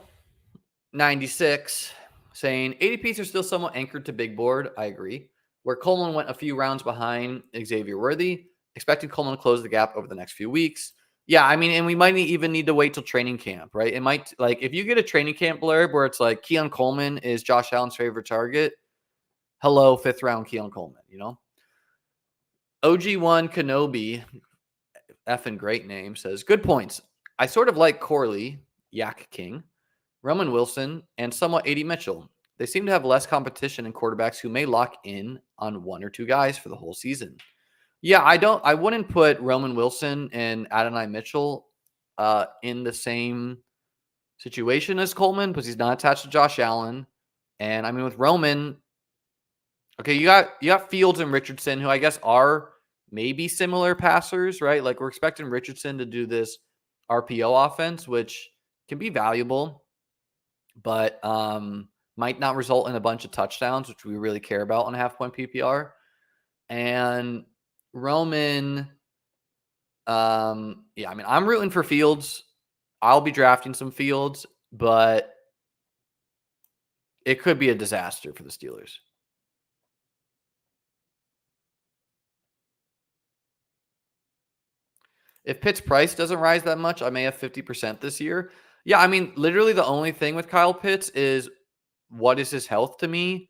[SPEAKER 1] 96, saying ADPs are still somewhat anchored to big board. I agree. Where Coleman went a few rounds behind Xavier Worthy, expecting Coleman to close the gap over the next few weeks. Yeah, I mean, and we might even need to wait till training camp, right? It might, like, if you get a training camp blurb where it's like Keon Coleman is Josh Allen's favorite target, hello, 5th round Keon Coleman, OG1 Kenobi, effing great name, says, good points. I sort of like Corley, Yak King, Roman Wilson, and somewhat A.D. Mitchell. They seem to have less competition in quarterbacks who may lock in on one or two guys for the whole season. Yeah, I wouldn't put Roman Wilson and Adonai Mitchell in the same situation as Coleman because he's not attached to Josh Allen. And I mean, with Roman, okay, you got Fields and Richardson, who I guess are maybe similar passers, right? Like, we're expecting Richardson to do this RPO offense, which can be valuable, but might not result in a bunch of touchdowns, which we really care about on a half-point PPR. And Roman, I mean, I'm rooting for Fields. I'll be drafting some Fields, but it could be a disaster for the Steelers. If Pitt's price doesn't rise that much, I may have 50% this year. Yeah, I mean, literally the only thing with Kyle Pitts is what is his health to me?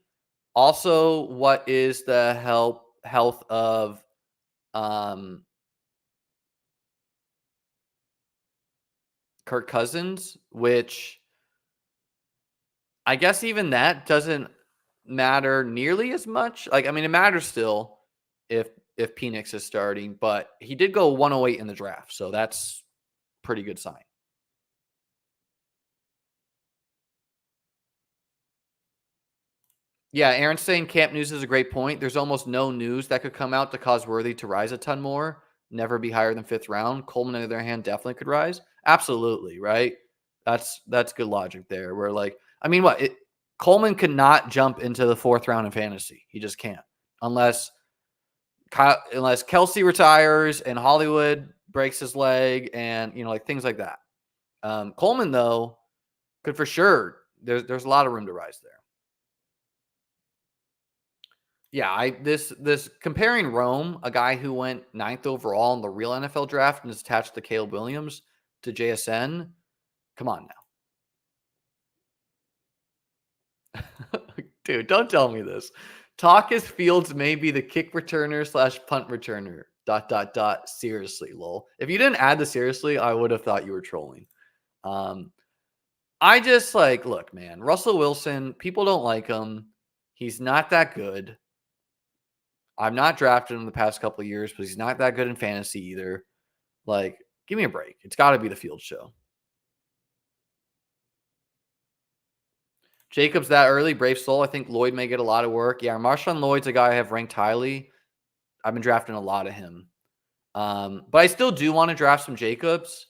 [SPEAKER 1] Also, what is the health of Kirk Cousins, which I guess even that doesn't matter nearly as much. Like, I mean, it matters still if Penix is starting, but he did go 108 in the draft, so that's pretty good sign. Yeah, Aaron's saying camp news is a great point. There's almost no news that could come out to cause Worthy to rise a ton more, never be higher than 5th round. Coleman, on the other hand, definitely could rise. Absolutely, right? That's good logic there. Where, like, I mean, Coleman could not jump into the 4th round in fantasy. He just can't, unless Kelsey retires and Hollywood breaks his leg and like things like that. Coleman, though, could for sure. There's a lot of room to rise there. Yeah, this comparing Rome, a guy who went 9th overall in the real NFL draft and is attached to Caleb Williams, to JSN. Come on now. Dude, don't tell me this. Talk is Fields may be the kick returner slash punt returner. ... Seriously, lol. If you didn't add the seriously, I would have thought you were trolling. Um, I just look, man. Russell Wilson, people don't like him. He's not that good. I've not drafted him the past couple of years, but he's not that good in fantasy either. Like, give me a break. It's got to be the Field show. Jacobs that early, brave soul. I think Lloyd may get a lot of work. Yeah, Marshawn Lloyd's a guy I have ranked highly. I've been drafting a lot of him. But I still do want to draft some Jacobs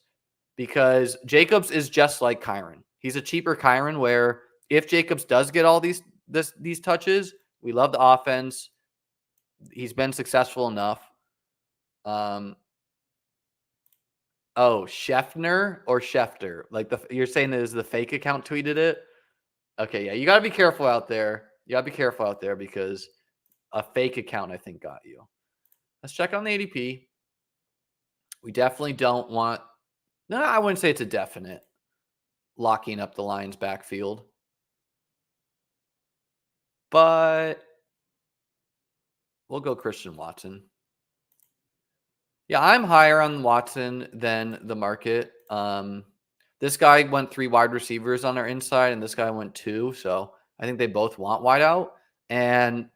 [SPEAKER 1] because Jacobs is just like Kyron. He's a cheaper Kyron where if Jacobs does get all these touches, we love the offense. He's been successful enough. Scheffner or Schefter? Like you're saying that is the fake account tweeted it? Okay, yeah, you got to be careful out there. You got to be careful out there because a fake account, I think, got you. Let's check on the ADP. We definitely don't want... No, I wouldn't say it's a definite locking up the Lions backfield. But we'll go Christian Watson. Yeah, I'm higher on Watson than the market. This guy went 3 wide receivers on our inside, and this guy went 2. So I think they both want wide out. And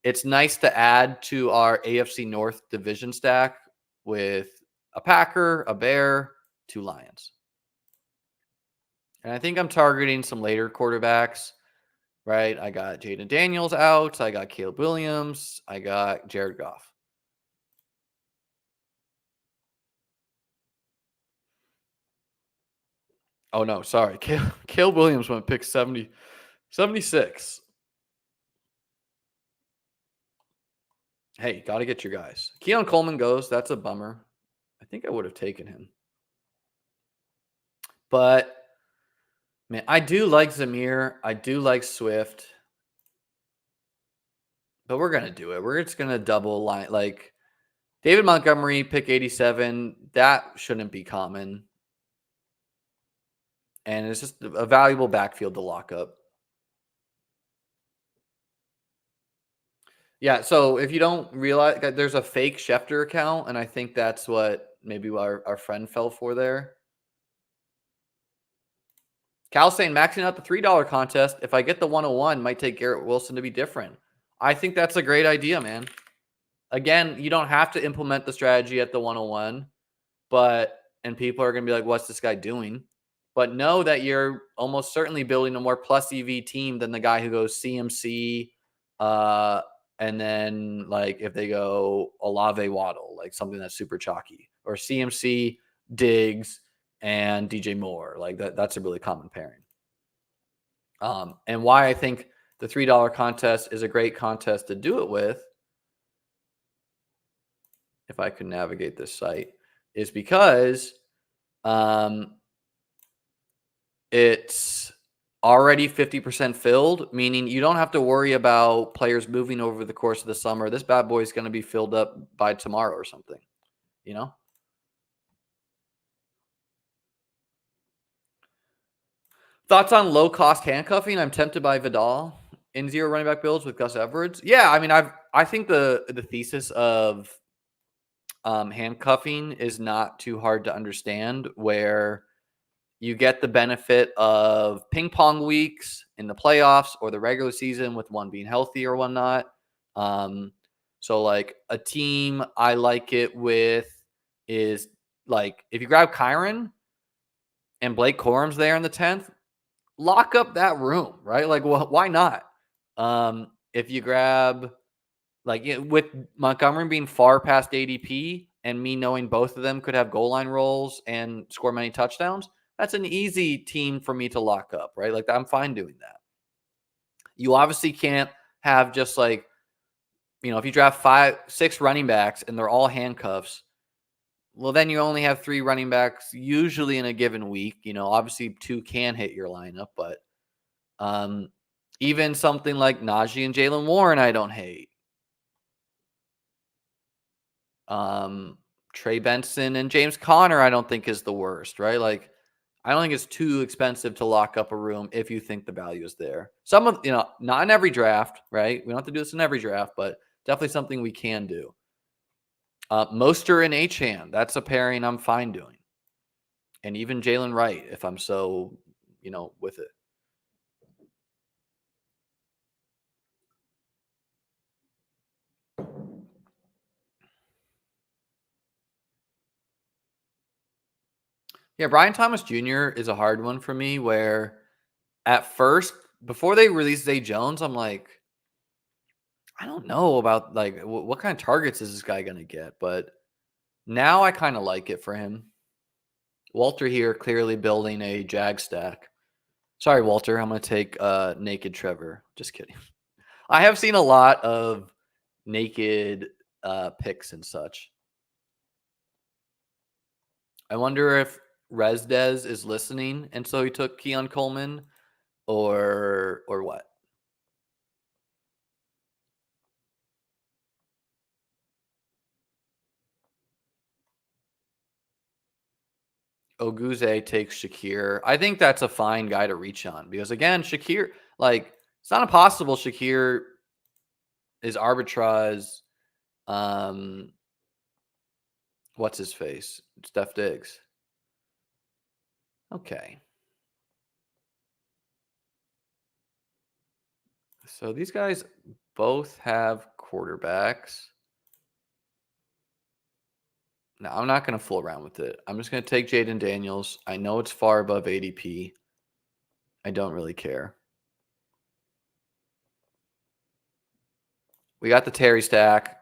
[SPEAKER 1] it's nice to add to our AFC North division stack with a Packer, a Bear, 2 Lions. And I think I'm targeting some later quarterbacks, right? I got Jaden Daniels out. I got Caleb Williams. I got Jared Goff. Oh, no, sorry. Caleb Williams went pick 76. Hey, got to get your guys. Keon Coleman goes. That's a bummer. I think I would have taken him. But, man, I do like Zamir. I do like Swift. But we're going to do it. We're just going to double line. Like, David Montgomery, pick 87. That shouldn't be common. And it's just a valuable backfield to lock up. Yeah, so if you don't realize, there's a fake Schefter account, and I think that's what maybe our friend fell for there. Cal saying maxing out the $3 contest. If I get the 101, might take Garrett Wilson to be different. I think that's a great idea, man. Again, you don't have to implement the strategy at the 101, and people are going to be like, what's this guy doing? But know that you're almost certainly building a more plus EV team than the guy who goes CMC, and then if they go Olave Waddle, like something that's super chalky, or CMC, Diggs, and DJ Moore. Like that's a really common pairing. And why I think the $3 contest is a great contest to do it with, if I could navigate this site, is because it's already 50% filled, meaning you don't have to worry about players moving over the course of the summer. This bad boy is going to be filled up by tomorrow or something, Thoughts on low-cost handcuffing? I'm tempted by Vidal in 0 running back builds with Gus Edwards. Yeah, I mean, I think the thesis of handcuffing is not too hard to understand, where you get the benefit of ping pong weeks in the playoffs or the regular season with one being healthy or one not. So a team I like it with is if you grab Kyron and Blake Corum's there in the 10th, lock up that room, right? Why not? If you grab with Montgomery being far past ADP and me knowing both of them could have goal line rolls and score many touchdowns, that's an easy team for me to lock up, right? I'm fine doing that. You obviously can't have just if you draft 5-6 running backs and they're all handcuffs, well, then you only have 3 running backs usually in a given week. Obviously 2 can hit your lineup, but even something like Najee and Jaylen Warren, I don't hate. Trey Benson and James Conner, I don't think is the worst, right? I don't think it's too expensive to lock up a room if you think the value is there. Some of, not in every draft, right? We don't have to do this in every draft, but definitely something we can do. Moster and Achane, that's a pairing I'm fine doing. And even Jalen Wright, if I'm so, with it. Yeah, Brian Thomas Jr. is a hard one for me where at first, before they released Zay Jones, I'm like, I don't know about like what kind of targets is this guy going to get, but now I kind of like it for him. Walter here clearly building a Jag stack. Sorry, Walter, I'm going to take Naked Trevor. Just kidding. I have seen a lot of naked picks and such. I wonder if Resdez is listening, and so he took Keon Coleman, or what? Oguze takes Shakir. I think that's a fine guy to reach on because again, Shakir, like it's not impossible. Shakir is arbitrage. What's his face? Steph Diggs. Okay. So these guys both have quarterbacks. No, I'm not going to fool around with it. I'm just going to take Jaden Daniels. I know it's far above ADP. I don't really care. We got the Terry stack.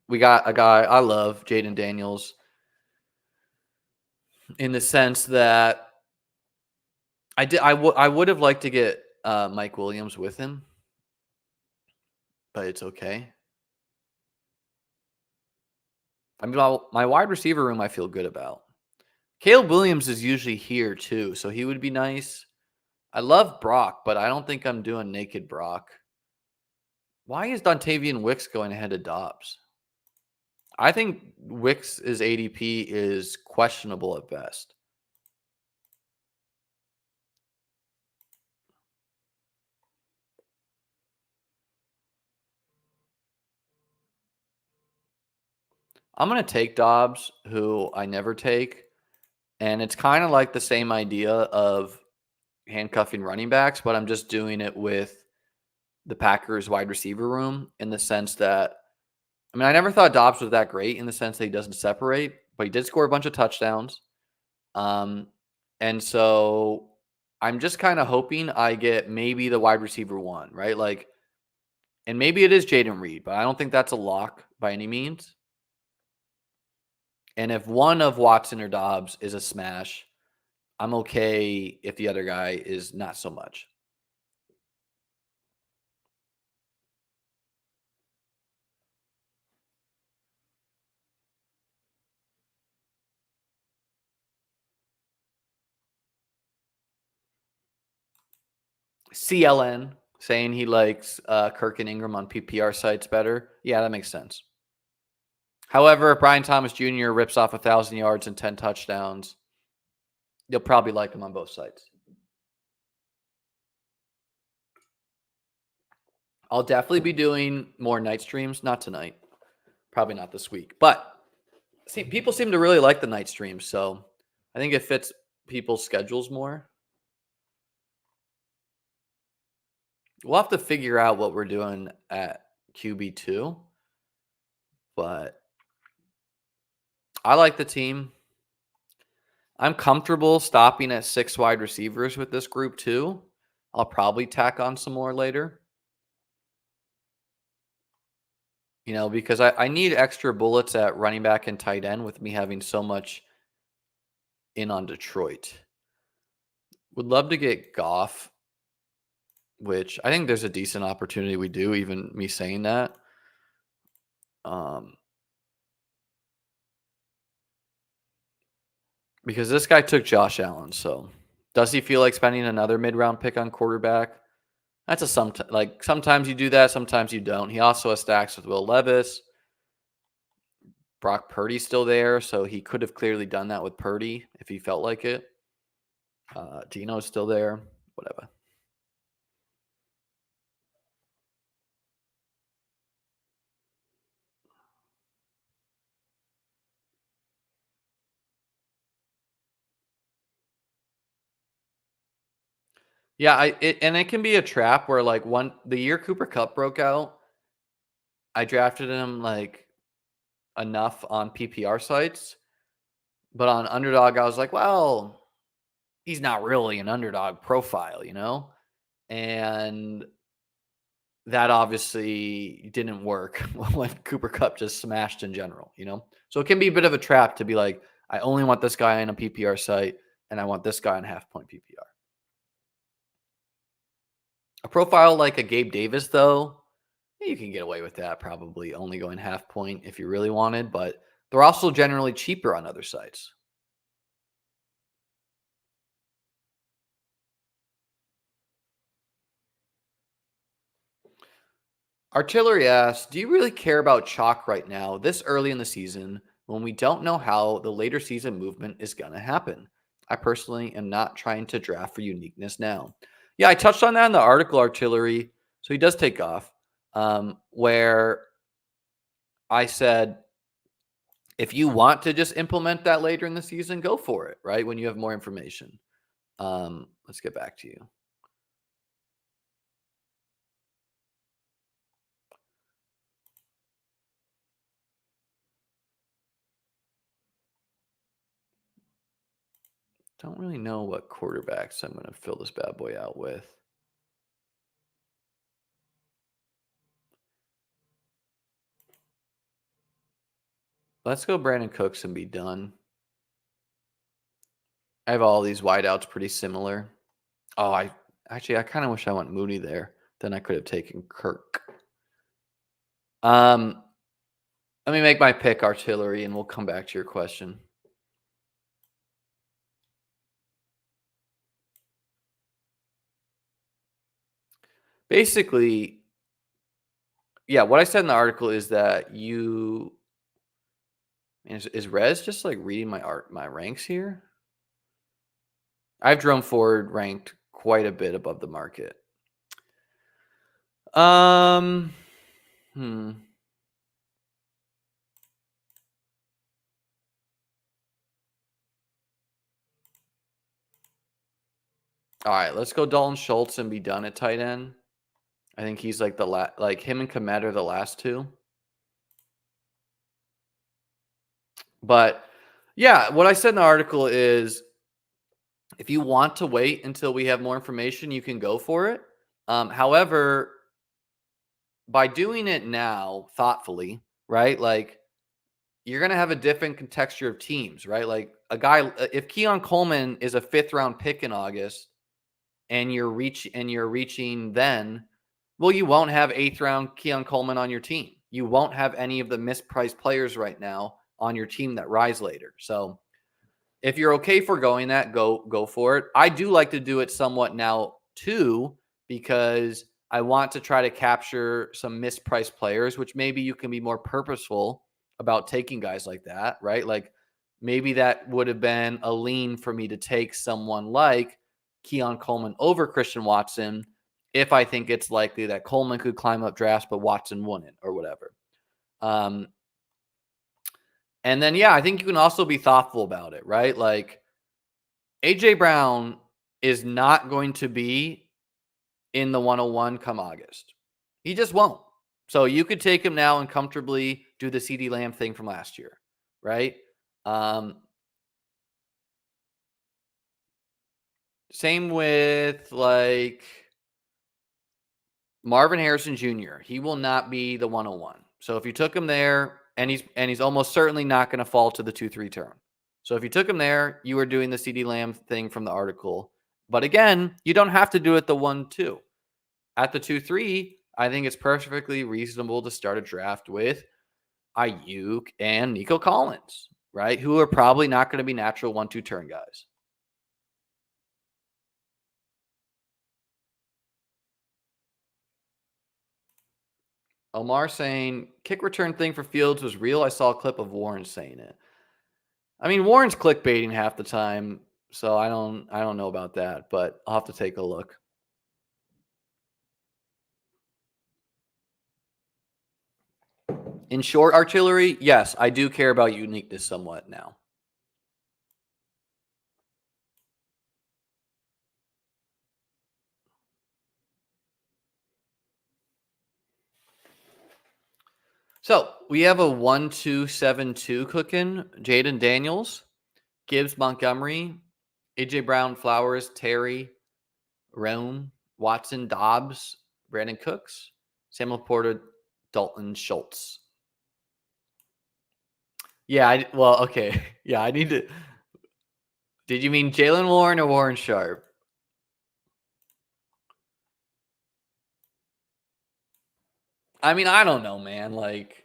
[SPEAKER 1] We got a guy I love, Jaden Daniels, in the sense that I would have liked to get Mike Williams with him, but it's okay. I mean, my wide receiver room I feel good about. Caleb Williams is usually here too, so he would be nice. I love Brock, but I don't think I'm doing naked Brock. Why is Dontavian Wicks going ahead of Dobbs? I think Wicks' ADP is questionable at best. I'm going to take Dobbs, who I never take. And it's kind of like the same idea of handcuffing running backs, but I'm just doing it with the Packers wide receiver room in the sense that, I mean, I never thought Dobbs was that great in the sense that he doesn't separate, but he did score a bunch of touchdowns. And so I'm just kind of hoping I get maybe the wide receiver one, right? Like, and maybe it is Jaden Reed, but I don't think that's a lock by any means. And if one of Watson or Dobbs is a smash, I'm okay if the other guy is not so much. CLN saying he likes Kirk and Ingram on PPR sites better. Yeah, that makes sense. However, if Brian Thomas Jr. rips off 1,000 yards and 10 touchdowns, you'll probably like him on both sides. I'll definitely be doing more night streams. Not tonight. Probably not this week. But see, people seem to really like the night streams, so I think it fits people's schedules more. We'll have to figure out what we're doing at QB2. But I like the team. I'm comfortable stopping at 6 wide receivers with this group too. I'll probably tack on some more later. Because I need extra bullets at running back and tight end with me having so much in on Detroit. Would love to get Goff, which I think there's a decent opportunity we do, even me saying that. Because this guy took Josh Allen, so does he feel like spending another mid-round pick on quarterback? That's sometimes you do that, sometimes you don't. He also has stacks with Will Levis. Brock Purdy's still there, so he could have clearly done that with Purdy if he felt like it. Gino's still there. Whatever. Yeah, and it can be a trap where like the year Cooper Cup broke out, I drafted him like enough on PPR sites, but on Underdog I was like, well, he's not really an underdog profile, And that obviously didn't work when Cooper Cup just smashed in general. So it can be a bit of a trap to be like, I only want this guy on a PPR site and I want this guy on half point PPR. A profile like a Gabe Davis, though, you can get away with that probably only going half point if you really wanted, but they're also generally cheaper on other sites. Artillery asks, do you really care about chalk right now, this early in the season, when we don't know how the later season movement is going to happen? I personally am not trying to draft for uniqueness now. Yeah, I touched on that in the article, Artillery. So he does take off, where I said, if you want to just implement that later in the season, go for it, right? When you have more information. Let's get back to you. Don't really know what quarterbacks I'm going to fill this bad boy out with. Let's go Brandon Cooks and be done. I have all these wideouts pretty similar. Oh, I kind of wish I went Mooney there. Then I could have taken Kirk. Let me make my pick, Artillery, and we'll come back to your question. Basically, yeah, what I said in the article is that is Rez just like reading my ranks here? I have Jerome Ford ranked quite a bit above the market. Hmm. All right, let's go Dalton Schultz and be done at tight end. I think he's like like him and Komet are the last two. But yeah, what I said in the article is if you want to wait until we have more information, you can go for it. However, by doing it now thoughtfully, right? Like you're going to have a different texture of teams, right? Like a guy, if Keon Coleman is a 5th round pick in August and you're reaching then, well, you won't have 8th round Keon Coleman on your team. You won't have any of the mispriced players right now on your team that rise later. So if you're okay foregoing that, go for it. I do like to do it somewhat now too, because I want to try to capture some mispriced players, which maybe you can be more purposeful about taking guys like that, right? Like maybe that would have been a lean for me to take someone like Keon Coleman over Christian Watson if I think it's likely that Coleman could climb up drafts, but Watson wouldn't or whatever. And then, yeah, I think you can also be thoughtful about it, right? Like AJ Brown is not going to be in the 101 come August. He just won't. So you could take him now and comfortably do the CeeDee Lamb thing from last year, right? Same with like Marvin Harrison Jr. He will not be the 101. So if you took him there, and he's almost certainly not going to fall to the 2-3 turn. So if you took him there, you were doing the CeeDee Lamb thing from the article. But again, you don't have to do it the 1-2. At the 2-3, I think it's perfectly reasonable to start a draft with Ayuk and Nico Collins, right? Who are probably not going to be natural 1-2 turn guys. Omar saying kick return thing for Fields was real. I saw a clip of Warren saying it. I mean, Warren's clickbaiting half the time. So I don't know about that, but I'll have to take a look. In short artillery, yes, I do care about uniqueness somewhat now. So we have a 1-2-7-2 cooking. Jaden Daniels, Gibbs Montgomery, AJ Brown, Flowers, Terry, Rome, Watson, Dobbs, Brandon Cooks, Samuel Porter, Dalton Schultz. Yeah, well, okay. Yeah, I need to. Did you mean Jalen Warren or Warren Sharp? I mean, I don't know, man. Like,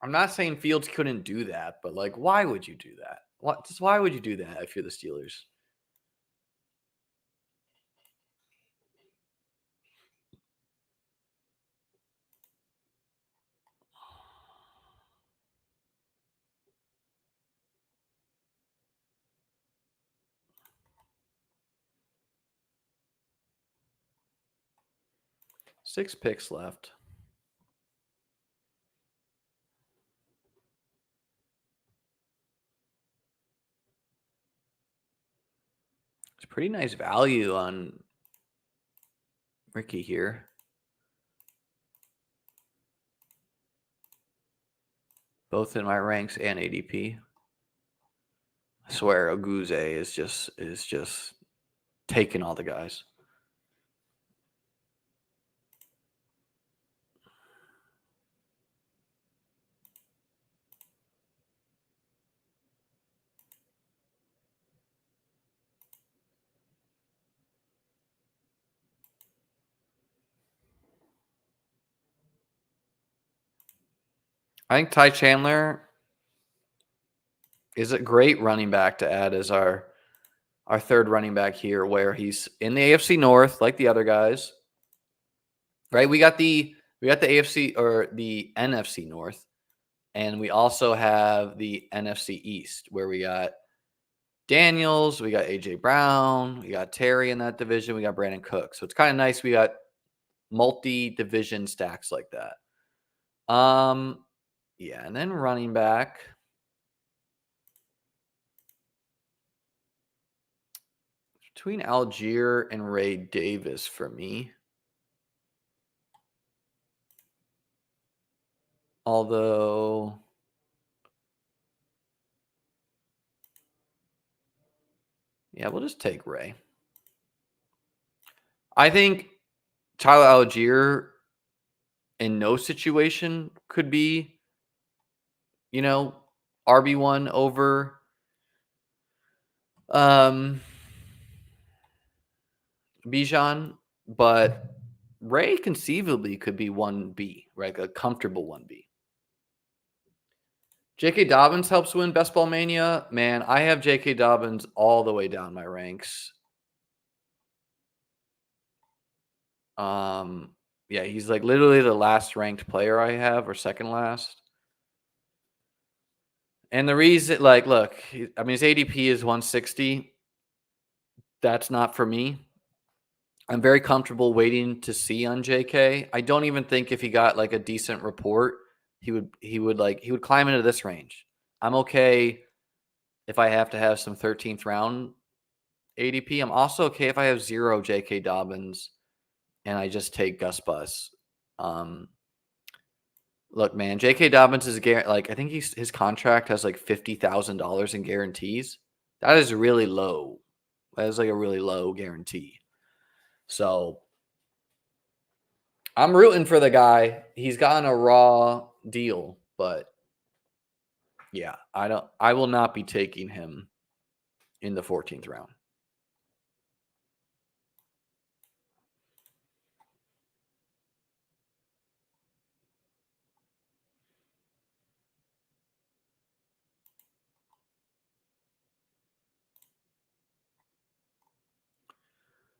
[SPEAKER 1] I'm not saying Fields couldn't do that, but like, why would you do that? Why would you do that if you're the Steelers? Six picks left. It's pretty nice value on Ricky here. Both in my ranks and ADP. I swear Oguze is just taking all the guys. I think Ty Chandler is a great running back to add as our third running back here, where he's in the AFC North like the other guys. Right? We got the AFC or the NFC North, and we also have the NFC East, where we got Daniels, we got AJ Brown, we got Terry in that division, we got Brandon Cook. So it's kind of nice we got multi-division stacks like that. Yeah, and then running back. Between Algier and Ray Davis for me. Although yeah, we'll just take Ray. I think Tyler Algier in no situation could be, RB1 over Bijan, but Ray conceivably could be 1B, right? A comfortable 1B. J.K. Dobbins helps win Best Ball Mania. Man, I have J.K. Dobbins all the way down my ranks. Yeah, he's like literally the last ranked player I have, or second last. And the reason, like, look, his ADP is 160. That's not for me. I'm very comfortable waiting to see on JK. I don't even think if he got like a decent report, he would climb into this range. I'm okay if I have to have some 13th round ADP. I'm also okay if I have 0 JK Dobbins and I just take Gus Bus. Look, man, J.K. Dobbins is like, I think his contract has like $50,000 in guarantees. That is really low. That is like a really low guarantee. So I'm rooting for the guy. He's gotten a raw deal, but yeah, I will not be taking him in the 14th round.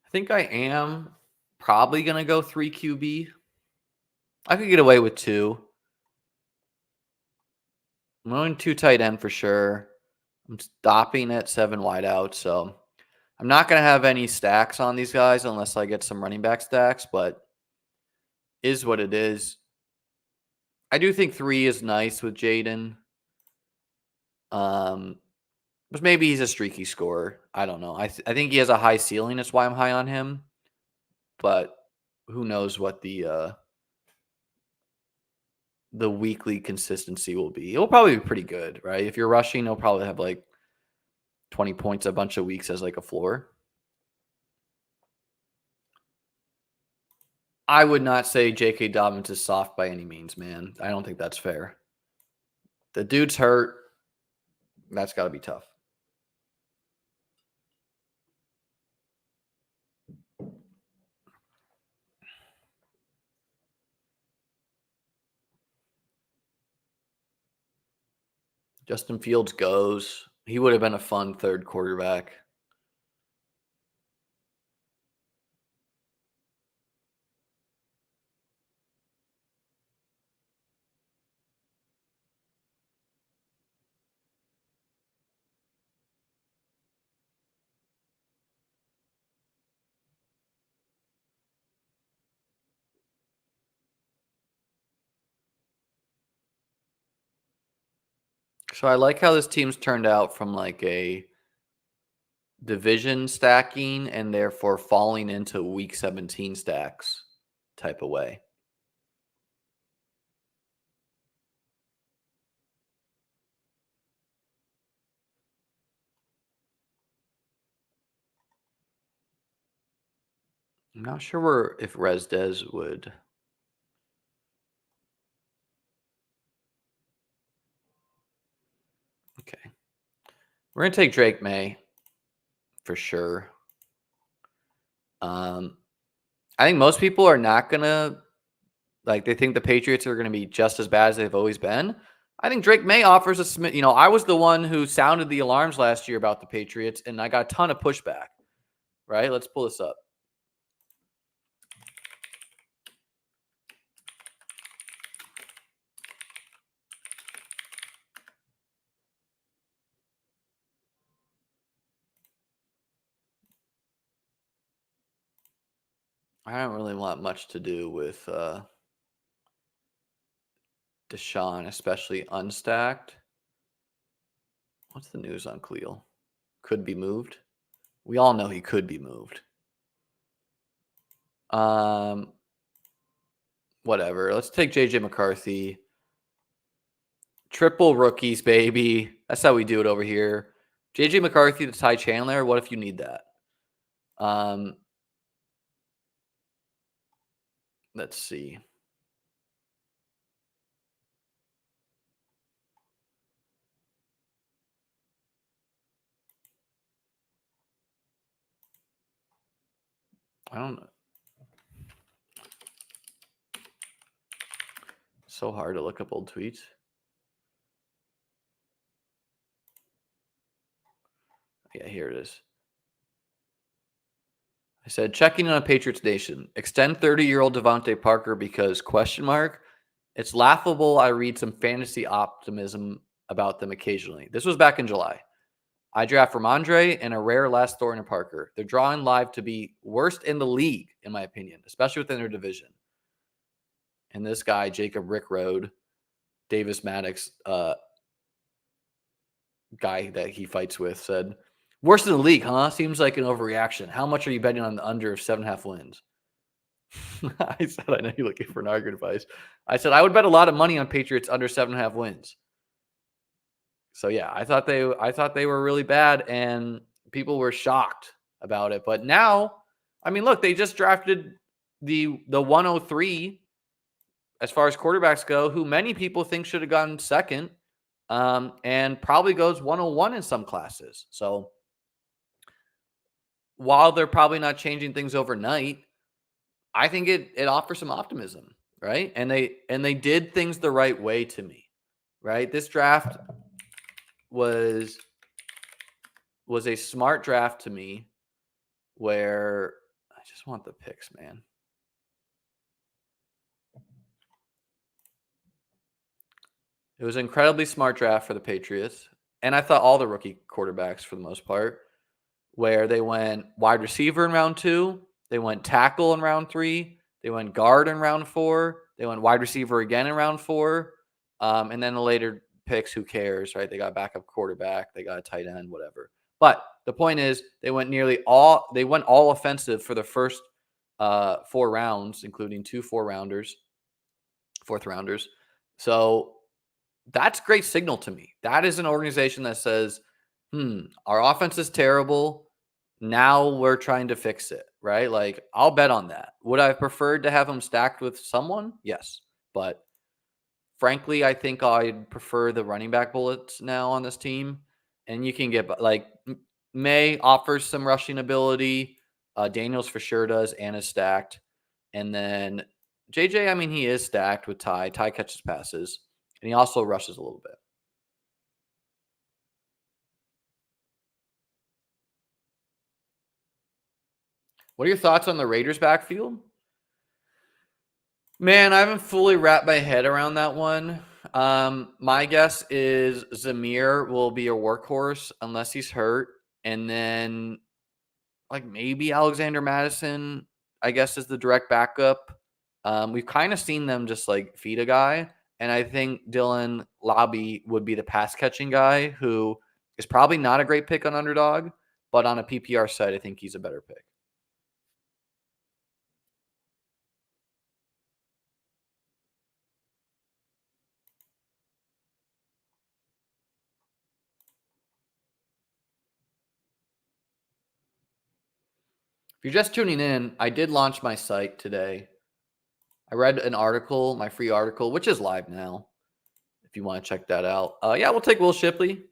[SPEAKER 1] I think I am probably going to go 3 QB. I could get away with 2. I'm going 2 tight end for sure. I'm stopping at 7 wideouts, so I'm not going to have any stacks on these guys unless I get some running back stacks, but is what it is. I do think 3 is nice with Jaden. But maybe he's a streaky scorer. I don't know. I think he has a high ceiling. That's why I'm high on him. But who knows what the weekly consistency will be. It'll probably be pretty good, right? If you're rushing, he'll probably have like 20 points a bunch of weeks as like a floor. I would not say J.K. Dobbins is soft by any means, man. I don't think that's fair. The dude's hurt. That's got to be tough. Justin Fields goes. He would have been a fun third quarterback. So I like how this team's turned out from like a division stacking and therefore falling into week 17 stacks type of way. I'm not sure if Resdez would. Okay. We're going to take Drake May for sure. I think most people are not going to, like, they think the Patriots are going to be just as bad as they've always been. I think Drake May offers a, I was the one who sounded the alarms last year about the Patriots, and I got a ton of pushback, right? Let's pull this up. I don't really want much to do with Deshaun, especially unstacked. What's the news on Khalil? Could be moved. We all know he could be moved. Whatever. Let's take JJ McCarthy. Triple rookies, baby. That's how we do it over here. JJ McCarthy to Ty Chandler. What if you need that? Let's see. I don't know. So hard to look up old tweets. Yeah, here it is. I said, checking on a Patriots Nation. Extend 30-year-old Devontae Parker because ? It's laughable. I read some fantasy optimism about them occasionally. This was back in July. I draft Ramondre and a rare last Thornton Parker. They're drawing live to be worst in the league, in my opinion, especially within their division. And this guy, Jacob Rickroad, Davis Maddox, guy that he fights with, said, worst in the league, huh? Seems like an overreaction. How much are you betting on the under of 7.5 wins? I said, I know you're looking for an argument advice. I said, I would bet a lot of money on Patriots under 7.5 wins. So yeah, I thought they were really bad and people were shocked about it. But now, I mean, look, they just drafted the 103 as far as quarterbacks go, who many people think should have gone second, and probably goes 101 in some classes. So while they're probably not changing things overnight, I think it offers some optimism, right? And they did things the right way to me, right? This draft was a smart draft to me where I just want the picks, man. It was an incredibly smart draft for the Patriots. and I thought all the rookie quarterbacks for the most part, where they went wide receiver in round 2, they went tackle in round 3, they went guard in round 4, they went wide receiver again in round 4, and then the later picks, who cares, right? They got backup quarterback, they got a tight end, whatever. But the point is, they went all offensive for the first 4 rounds, including 2 fourth rounders. So that's great signal to me. That is an organization that says, our offense is terrible. Now we're trying to fix it, right? Like, I'll bet on that. Would I have preferred to have them stacked with someone? Yes. But frankly, I think I'd prefer the running back bullets now on this team. And you can get, like, May offers some rushing ability. Daniels for sure does and is stacked. And then JJ, I mean, he is stacked with Ty. Ty catches passes. And he also rushes a little bit. What are your thoughts on the Raiders backfield? Man, I haven't fully wrapped my head around that one. My guess is Zamir will be a workhorse unless he's hurt. And then, like, maybe Alexander Madison, I guess, is the direct backup. We've kind of seen them just, like, feed a guy. And I think Dylan Lobby would be the pass-catching guy, who is probably not a great pick on Underdog. But on a PPR side, I think he's a better pick. If you're just tuning in, I did launch my site today. I read an article, my free article, which is live now, if you want to check that out. Yeah, we'll take Will Shipley,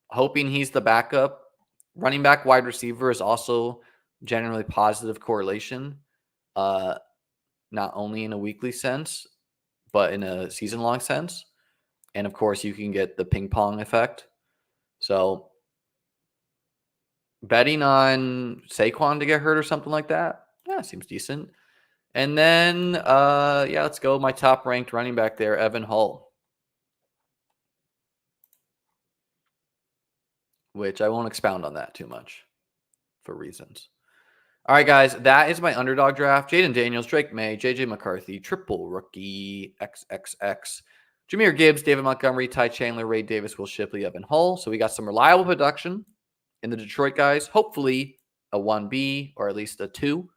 [SPEAKER 1] hoping he's the backup. Running back, wide receiver is also generally positive correlation, not only in a weekly sense, but in a season-long sense. And, of course, you can get the ping pong effect. So betting on Saquon to get hurt or something like that, yeah, seems decent. And then, let's go. My top-ranked running back there, Evan Hull, which I won't expound on that too much for reasons. All right, guys, that is my underdog draft. Jaden Daniels, Drake May, JJ McCarthy, triple rookie, XXX, Jahmyr Gibbs, David Montgomery, Ty Chandler, Ray Davis, Will Shipley, Evan Hull. So we got some reliable production in the Detroit guys. Hopefully a 1B or at least a 2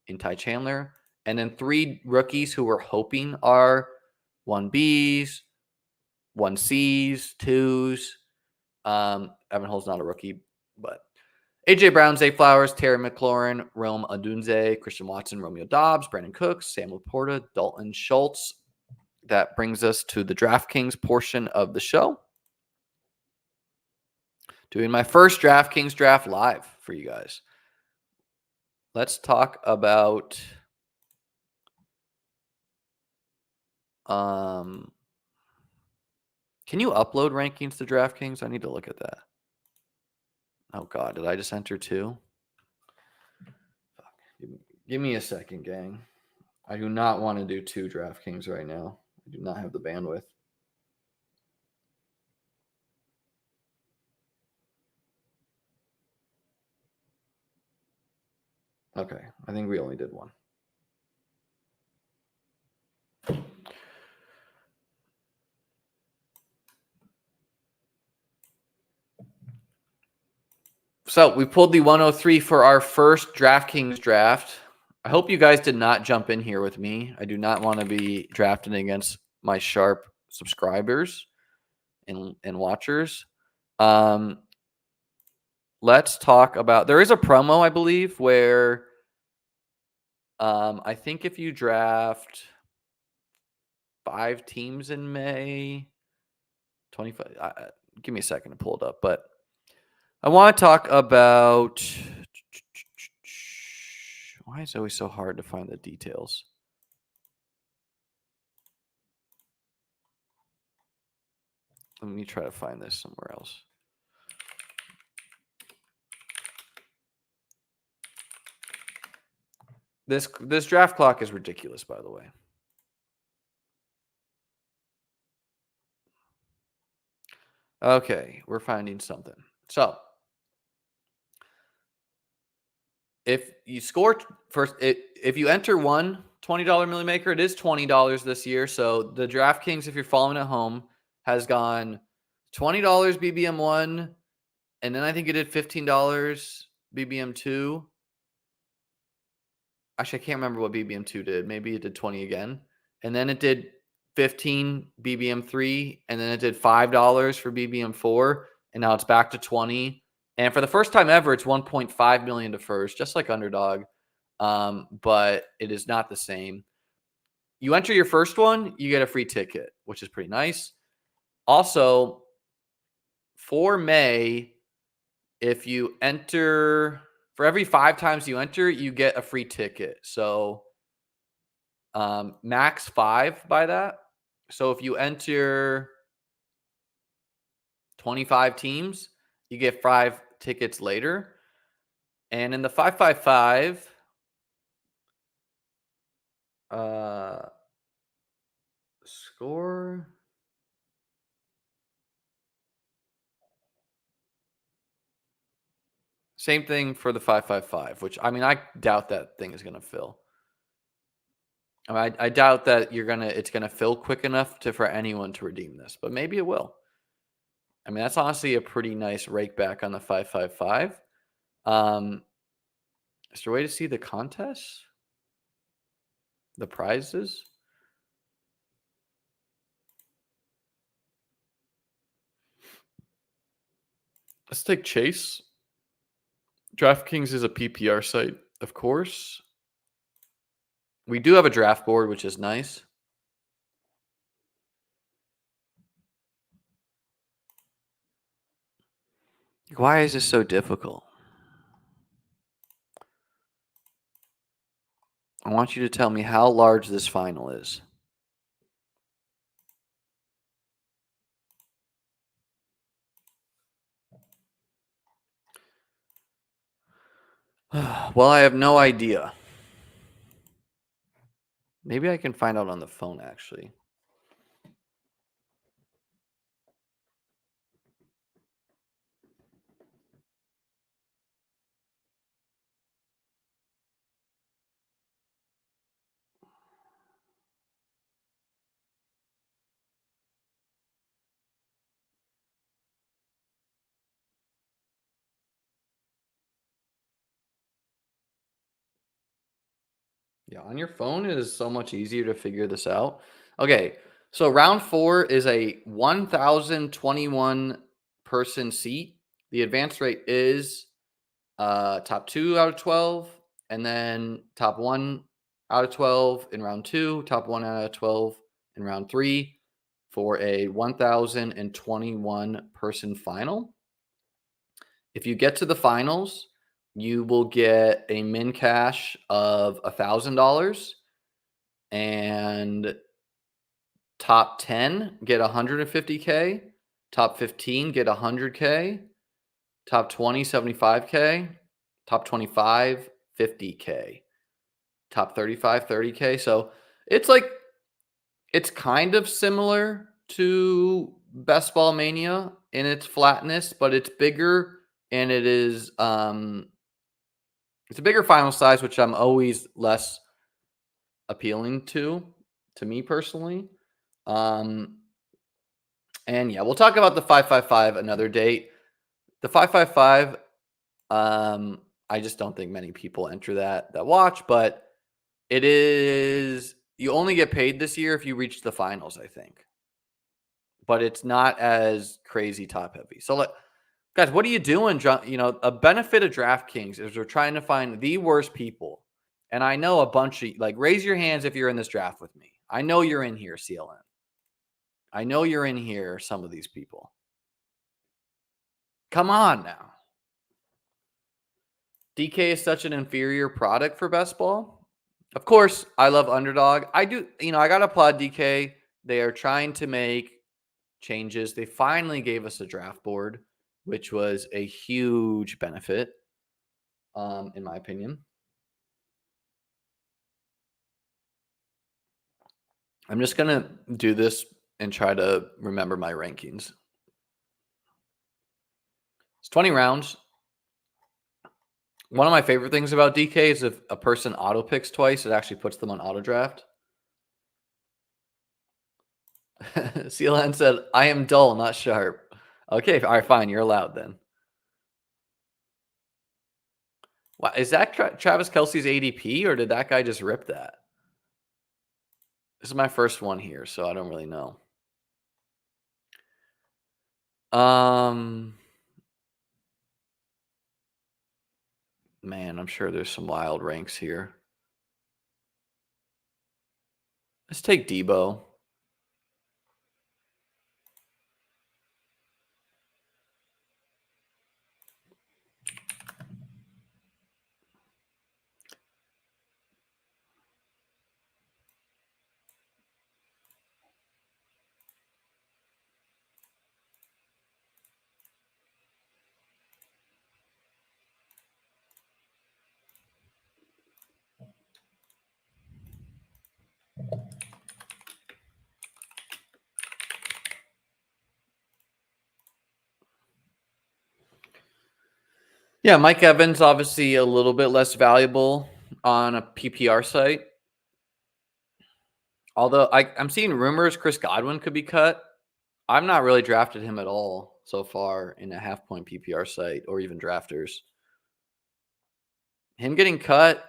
[SPEAKER 1] in Ty Chandler. And then 3 rookies who we're hoping are 1Bs, 1Cs, 2s. Evan Hull's not a rookie, but AJ Brown, Zay Flowers, Terry McLaurin, Rome Odunze, Christian Watson, Romeo Dobbs, Brandon Cooks, Sam Laporta, Dalton Schultz. That brings us to the DraftKings portion of the show. Doing my first DraftKings draft live for you guys. Let's talk about can you upload rankings to DraftKings? I need to look at that. Oh, God. Did I just enter 2? Give me a second, gang. I do not want to do 2 DraftKings right now. I do not have the bandwidth. Okay. I think we only did 1. So we pulled the 103 for our first DraftKings draft. I hope you guys did not jump in here with me. I do not want to be drafting against my sharp subscribers and watchers. Let's talk about, there is a promo, I believe, where I think if you draft 5 teams in May, 25, give me a second to pull it up, but I want to talk about, why is it always so hard to find the details? Let me try to find this somewhere else. This draft clock is ridiculous, by the way. Okay, we're finding something. So if you score first, if you enter one $20 Milli Maker, it is $20 this year. So the DraftKings, if you're following at home, has gone $20 BBM1, and then I think it did $15 BBM2. Actually, I can't remember what BBM2 did. Maybe it did 20 again. And then it did 15 BBM3, and then it did $5 for BBM4, and now it's back to 20. And for the first time ever, it's 1.5 million to first, just like Underdog. But it is not the same. You enter your first one, you get a free ticket, which is pretty nice. Also, for May, if you enter, for every 5 times you enter, you get a free ticket. So max 5 by that. So if you enter 25 teams, you get 5 tickets later. And in the 555, score. Same thing for the 555, which I mean, I doubt that thing is going to fill. I doubt that it's gonna fill quick enough for anyone to redeem this, but maybe it will. I mean, that's honestly a pretty nice rake back on the 555. Is there a way to see the contests? The prizes? Let's take Chase. DraftKings is a PPR site, of course. We do have a draft board, which is nice. Why is this so difficult? I want you to tell me how large this final is. Well, I have no idea. Maybe I can find out on the phone, actually. Yeah, on your phone it is so much easier to figure this out. Okay, so round 4 is a 1,021 person seat. The advance rate is top 2 out of 12, and then top 1 out of 12 in round 2, top 1 out of 12 in round 3 for a 1,021 person final. If you get to the finals, you will get a min cash of $1,000, and top 10 get 150K, top 15 get 100K, top 20 75K, top 25 50K, top 35 30K. So it's kind of similar to Best Ball Mania in its flatness, but it's bigger, and it's a bigger final size, which I'm always less appealing to me personally. And yeah, we'll talk about the 555 another date. The 555, I just don't think many people enter that watch, but it is, you only get paid this year if you reach the finals, I think. But it's not as crazy top heavy. So guys, what are you doing? A benefit of DraftKings is we're trying to find the worst people. And I know a bunch of, raise your hands if you're in this draft with me. I know you're in here, CLN. I know you're in here, some of these people. Come on now. DK is such an inferior product for best ball. Of course, I love Underdog. I do, I got to applaud DK. They are trying to make changes. They finally gave us a draft board, which was a huge benefit, in my opinion. I'm just going to do this and try to remember my rankings. It's 20 rounds. One of my favorite things about DK is if a person auto picks twice, it actually puts them on auto draft. CLN said, I am dull, not sharp. Okay, all right, fine. You're allowed then. Wow, is that Travis Kelce's ADP, or did that guy just rip that? This is my first one here, so I don't really know. Man, I'm sure there's some wild ranks here. Let's take Debo. Yeah, Mike Evans obviously a little bit less valuable on a PPR site. Although I'm seeing rumors Chris Godwin could be cut. I've not really drafted him at all so far in a half-point PPR site or even drafters. Him getting cut,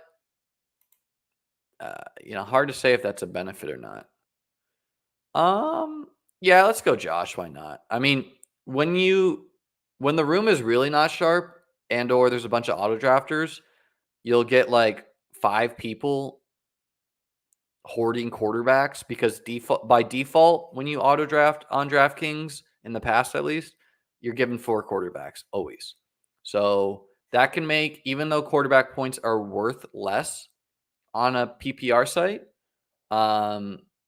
[SPEAKER 1] hard to say if that's a benefit or not. Yeah, let's go Josh. Why not? I mean, when the room is really not sharp and or there's a bunch of auto drafters, you'll get like 5 people hoarding quarterbacks because by default, when you auto draft on DraftKings, in the past at least, you're given 4 quarterbacks always. So that can make, even though quarterback points are worth less on a PPR site,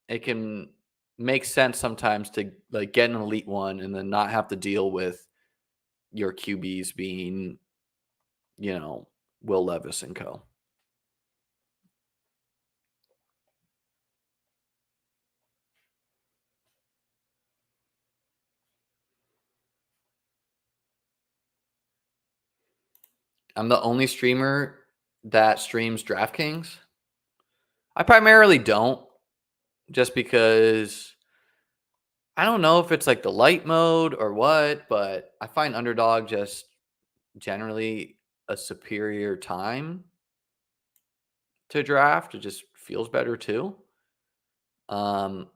[SPEAKER 1] it can make sense sometimes to like get an elite one and then not have to deal with your QBs being, Will Levis and co. I'm the only streamer that streams DraftKings. I primarily don't, just because I don't know if it's like the light mode or what, but I find Underdog just generally a superior time to draft. It just feels better too. But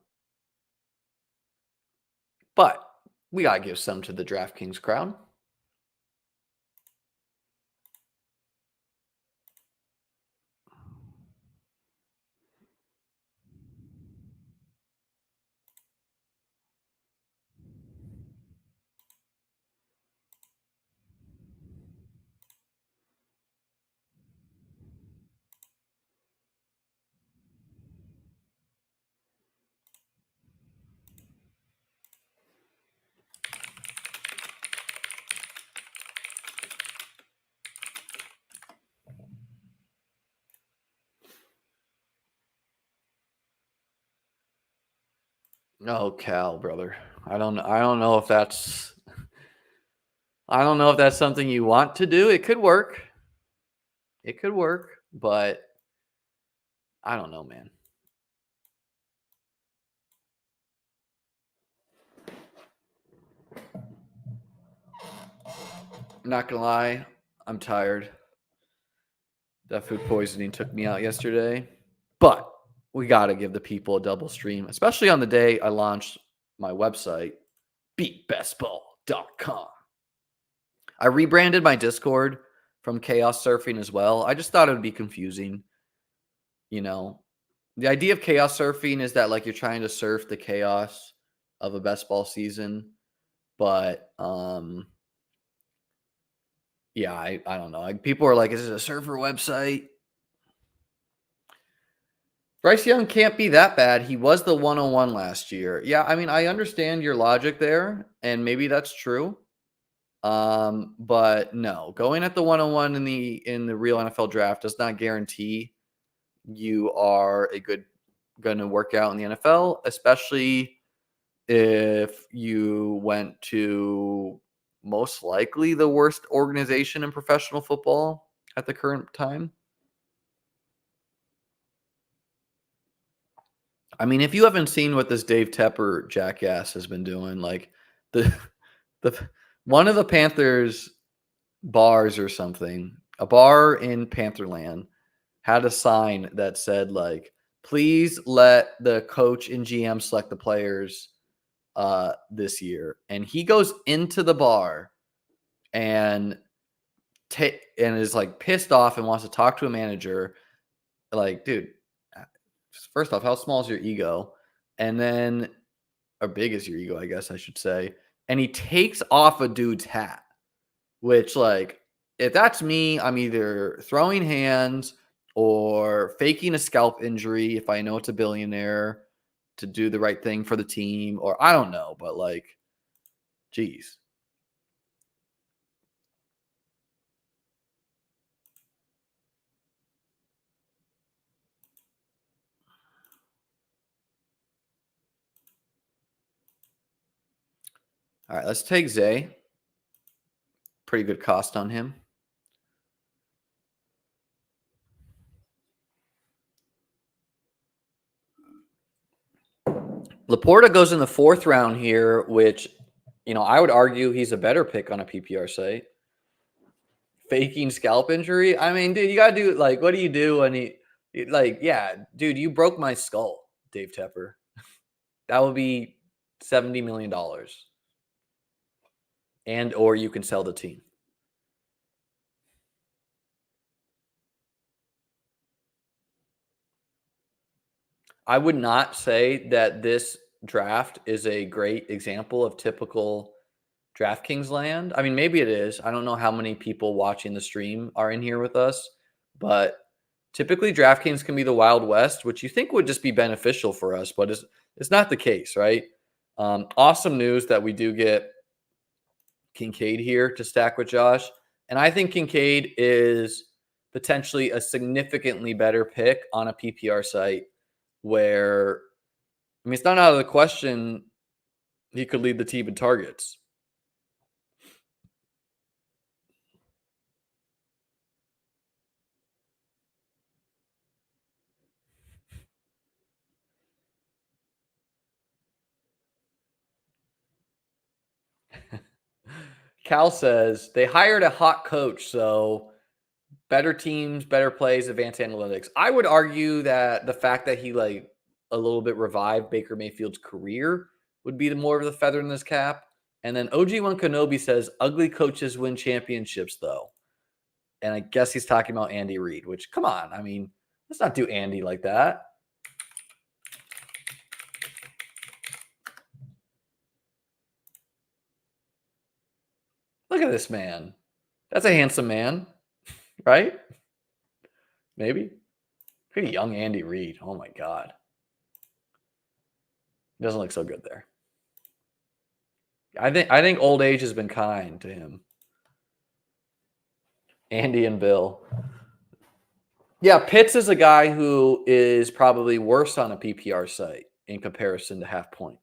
[SPEAKER 1] we gotta give some to the DraftKings crowd. Oh, Cal, brother. I don't know if that's something you want to do. It could work. But I don't know, man. I'm not gonna lie, I'm tired. That food poisoning took me out yesterday. But we gotta give the people a double stream, especially on the day I launched my website, beatbestball.com. I rebranded my Discord from Chaos Surfing as well. I just thought it would be confusing. The idea of Chaos Surfing is that like you're trying to surf the chaos of a best ball season. But yeah, I don't know. Like, people are like, is it a surfer website? Bryce Young can't be that bad. He was the 101 last year. Yeah, I mean, I understand your logic there, and maybe that's true. But no, going at the 101 in the real NFL draft does not guarantee you are going to work out in the NFL, especially if you went to most likely the worst organization in professional football at the current time. I mean, if you haven't seen what this Dave Tepper jackass has been doing, like the the one of the Panthers bars or something, a bar in Pantherland had a sign that said like, please let the coach and GM select the players this year. And he goes into the bar and is like pissed off and wants to talk to a manager. Like, dude, first off, how small is your ego? And then, or big is your ego, I guess I should say. And he takes off a dude's hat, which, like, if that's me, I'm either throwing hands or faking a scalp injury if I know it's a billionaire to do the right thing for the team, or I don't know, but like, geez. All right, let's take Zay. Pretty good cost on him. Laporta goes in the 4th round here, which, I would argue he's a better pick on a PPR site. Faking scalp injury. I mean, dude, you got to do, like, what do you do when yeah, dude, you broke my skull, Dave Tepper. That would be $70 million. And or you can sell the team. I would not say that this draft is a great example of typical DraftKings land. I mean, maybe it is. I don't know how many people watching the stream are in here with us, but typically DraftKings can be the Wild West, which you think would just be beneficial for us, but it's not the case, right? Awesome news that we do get Kincaid here to stack with Josh. And I think Kincaid is potentially a significantly better pick on a PPR site where, I mean, it's not out of the question he could lead the team in targets. Cal says they hired a hot coach, so better teams, better plays, advanced analytics. I would argue that the fact that he like a little bit revived Baker Mayfield's career would be the more of the feather in this cap. And then OG1 Kenobi says ugly coaches win championships, though. And I guess he's talking about Andy Reid, which, come on. I mean, let's not do Andy like that. Look at this man. That's a handsome man, right? Maybe. Pretty young Andy Reid. Oh, my God. He doesn't look so good there. I think old age has been kind to him. Andy and Bill. Yeah, Pitts is a guy who is probably worse on a PPR site in comparison to Half Point.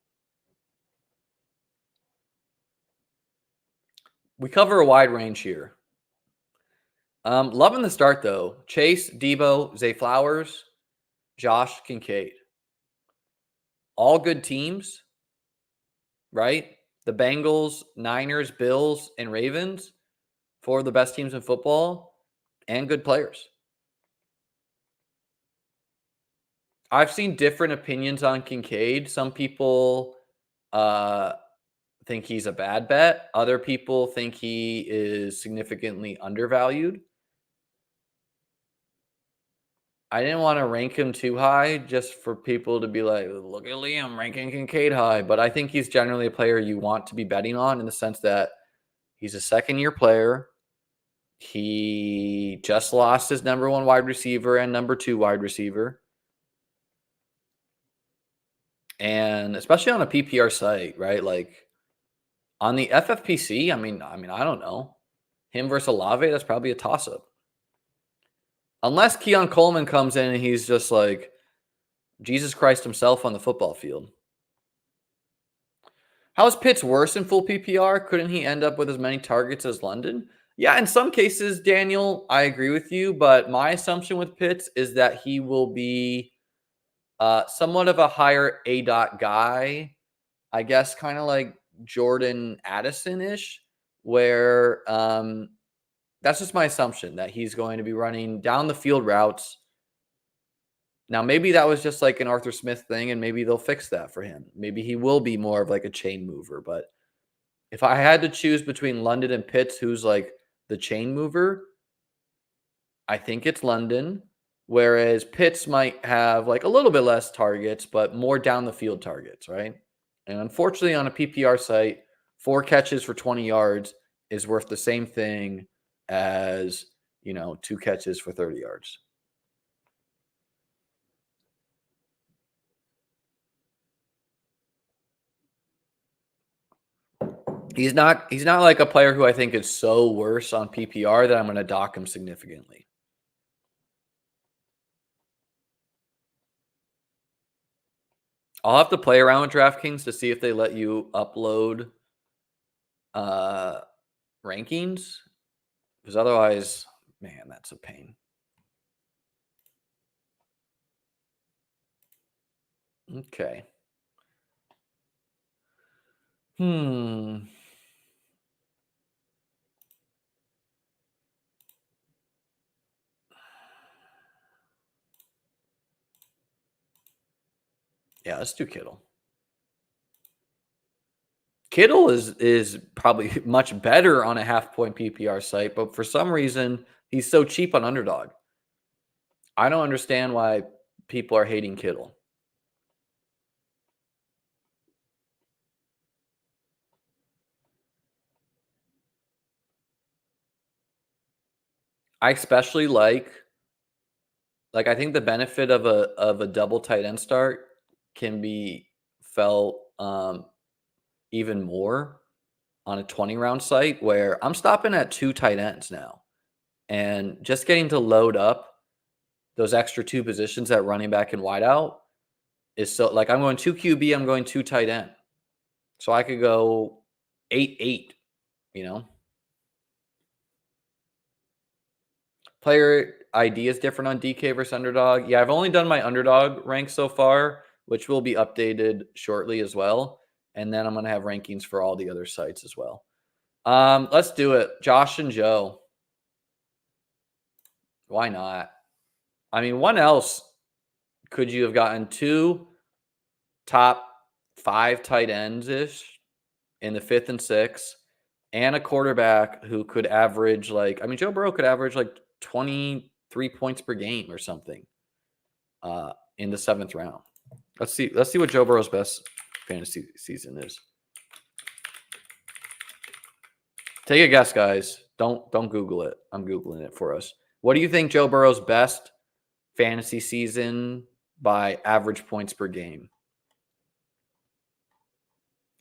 [SPEAKER 1] We cover a wide range here. Loving the start, though. Chase, Debo, Zay Flowers, Josh Kincaid. All good teams, right? The Bengals, Niners, Bills, and Ravens, 4 of the best teams in football, and good players. I've seen different opinions on Kincaid. Some people think he's a bad bet. Other people think he is significantly undervalued. I didn't want to rank him too high just for people to be like, look at Liam ranking Kincaid high. But I think he's generally a player you want to be betting on in the sense that he's a second-year player. He just lost his number 1 wide receiver and number 2 wide receiver. And especially on a PPR site, right? Like on the FFPC, I mean, I don't know. Him versus Olave, that's probably a toss-up. Unless Keon Coleman comes in and he's just like Jesus Christ himself on the football field. How is Pitts worse in full PPR? Couldn't he end up with as many targets as London? Yeah, in some cases, Daniel, I agree with you, but my assumption with Pitts is that he will be somewhat of a higher A dot guy, I guess, kind of like Jordan Addison ish, where that's just my assumption that he's going to be running down the field routes. Now, maybe that was just like an Arthur Smith thing, and maybe they'll fix that for him. Maybe he will be more of like a chain mover. But if I had to choose between London and Pitts, who's like the chain mover, I think it's London. Whereas Pitts might have like a little bit less targets, but more down the field targets, right? And unfortunately, on a PPR site, 4 catches for 20 yards is worth the same thing as, 2 catches for 30 yards. He's not like a player who I think is so worse on PPR that I'm going to dock him significantly. I'll have to play around with DraftKings to see if they let you upload rankings, because otherwise, man, that's a pain. Okay. Yeah, let's do Kittle. Kittle is probably much better on a half-point PPR site, but for some reason, he's so cheap on Underdog. I don't understand why people are hating Kittle. I especially like I think the benefit of a double tight end start can be felt even more on a 20 round site where I'm stopping at 2 tight ends now, and just getting to load up those extra 2 positions at running back and wideout is so like I'm going 2 QB, I'm going 2 tight end, so I could go 8-8, you know. Player ID is different on DK versus Underdog. Yeah, I've only done my Underdog rank so far, which will be updated shortly as well. And then I'm going to have rankings for all the other sites as well. Let's do it. Josh and Joe. Why not? I mean, when else could you have gotten 2 top 5 tight ends ish in the 5th and 6th, and a quarterback who could average Joe Burrow could average like 23 points per game or something in the 7th round. Let's see what Joe Burrow's best fantasy season is. Take a guess, guys. Don't Google it. I'm Googling it for us. What do you think Joe Burrow's best fantasy season by average points per game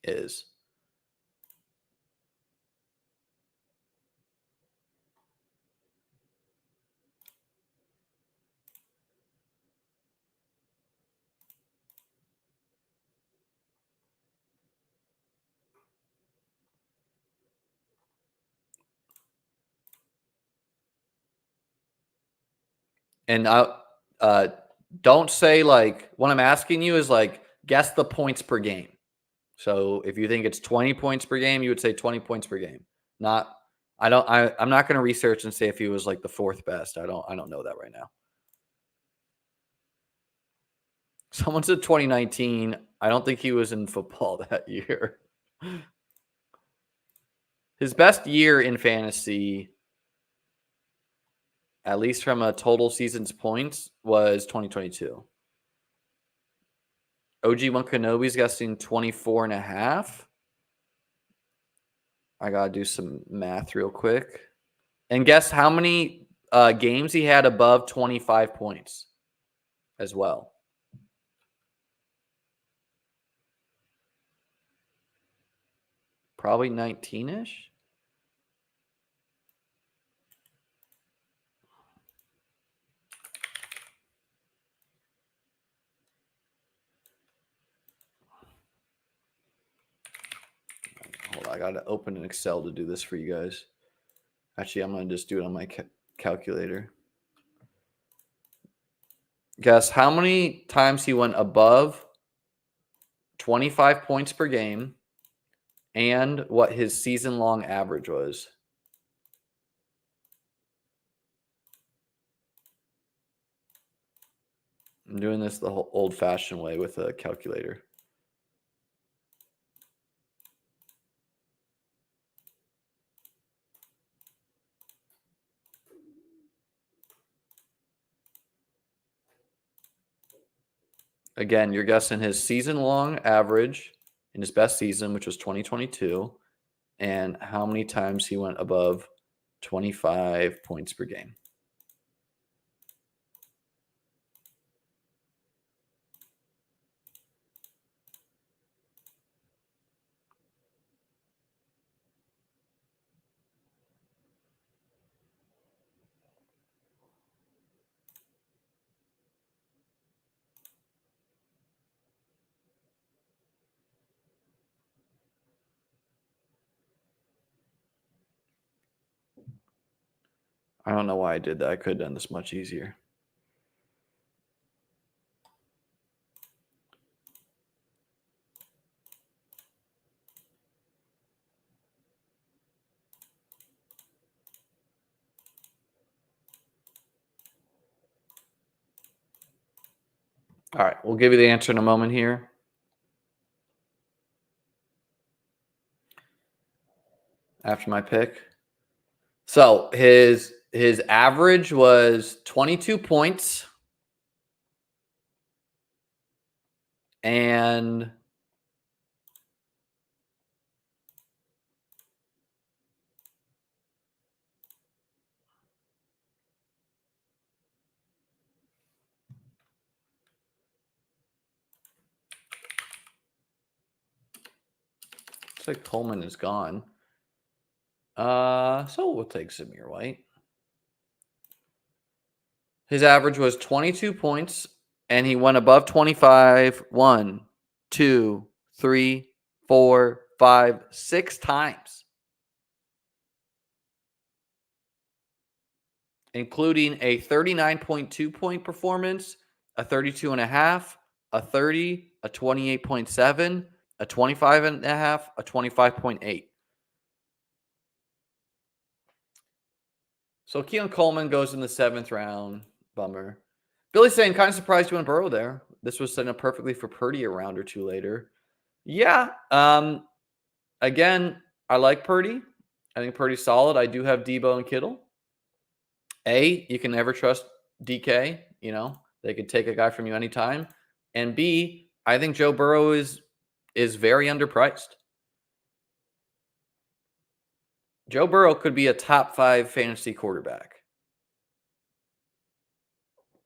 [SPEAKER 1] is? And don't say what I'm asking you is guess the points per game. So if you think it's 20 points per game, you would say 20 points per game. I'm not going to research and say if he was like the 4th best. I don't know that right now. Someone said 2019. I don't think he was in football that year. His best year in fantasy, at least from a total season's points, was 2022. OG1 Kenobi's guessing 24.5. I got to do some math real quick. And guess how many games he had above 25 points as well. Probably 19-ish. I got to open an Excel to do this for you guys. Actually, I'm going to just do it on my calculator. Guess how many times he went above 25 points per game and what his season-long average was. I'm doing this the whole old-fashioned way with a calculator. Again, you're guessing his season-long average in his best season, which was 2022, and how many times he went above 25 points per game. I don't know why I did that. I could have done this much easier. All right, we'll give you the answer in a moment here. After my pick. So his average was 22 points. And looks like Coleman is gone. So we'll take Zamir White. His average was 22 points, and he went above 25 1, 2, 3, 4, 5, 6 times, including a 39.2 point performance, a 32.5, a 30, a 28.7, a 25.5, a 25.8. So Keon Coleman goes in the 7th round. Bummer. Billy's saying, kind of surprised you went Burrow there. This was setting up perfectly for Purdy a round or two later. Yeah. Again, I like Purdy. I think Purdy's solid. I do have Debo and Kittle. You can never trust DK. You know, they could take a guy from you anytime. And B, I think Joe Burrow is very underpriced. Joe Burrow could be a top 5 fantasy quarterback.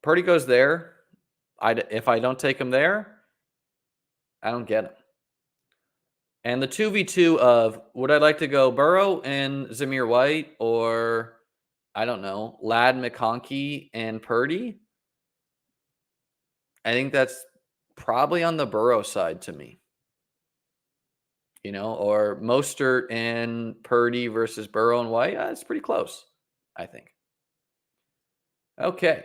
[SPEAKER 1] Purdy goes there. If I don't take him there, I don't get him. And the 2v2 of would I like to go Burrow and Zamir White, or I don't know, Ladd McConkey and Purdy? I think that's probably on the Burrow side to me. You know, or Mostert and Purdy versus Burrow and White. It's pretty close, I think. Okay.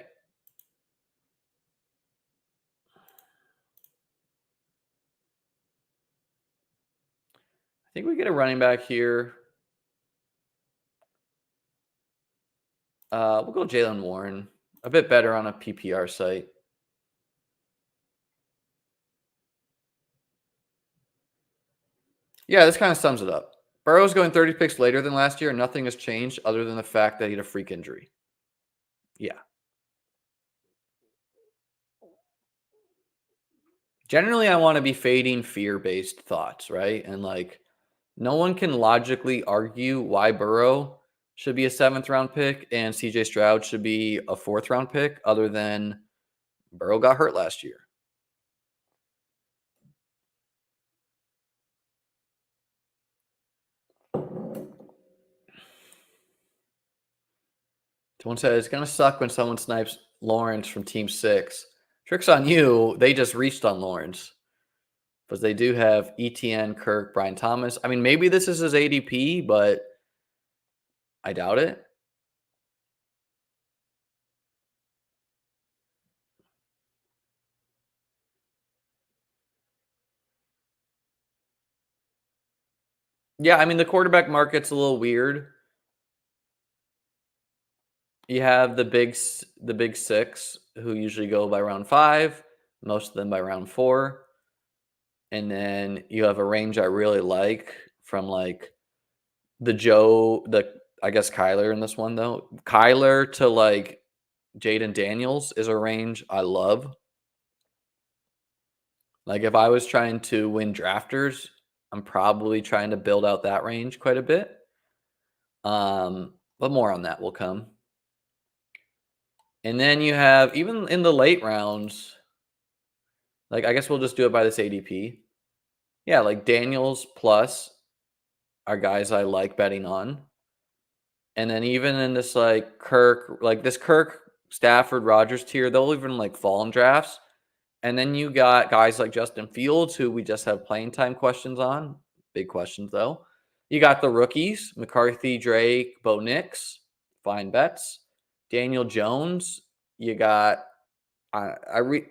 [SPEAKER 1] I think we get a running back here. We'll go Jaylen Warren. A bit better on a PPR site. Yeah, this kind of sums it up. Burrow's going 30 picks later than last year, and nothing has changed other than the fact that he had a freak injury. Yeah. Generally, I want to be fading fear-based thoughts, right? And like, no one can logically argue why Burrow should be a 7th round pick and CJ Stroud should be a 4th round pick other than Burrow got hurt last year. Someone said it's going to suck when someone snipes Lawrence from Team 6. Trick's on you. They just reached on Lawrence. But they do have ETN, Kirk, Brian Thomas. I mean, maybe this is his ADP, but I doubt it. Yeah, I mean, the quarterback market's a little weird. You have the big six who usually go by round 5, most of them by round 4. And then you have a range I really like from like I guess Kyler in this one though. Kyler to like Jaden Daniels is a range I love. Like if I was trying to win drafters, I'm probably trying to build out that range quite a bit. But more on that will come. And then you have even in the late rounds, like I guess we'll just do it by this ADP. Yeah, like Daniels plus are guys I like betting on. And then even in this Kirk, Stafford, Rodgers tier, they'll even like fall in drafts. And then you got guys like Justin Fields, who we just have playing time questions on. Big questions though. You got the rookies, McCarthy, Drake, Bo Nix, fine bets. Daniel Jones. You got I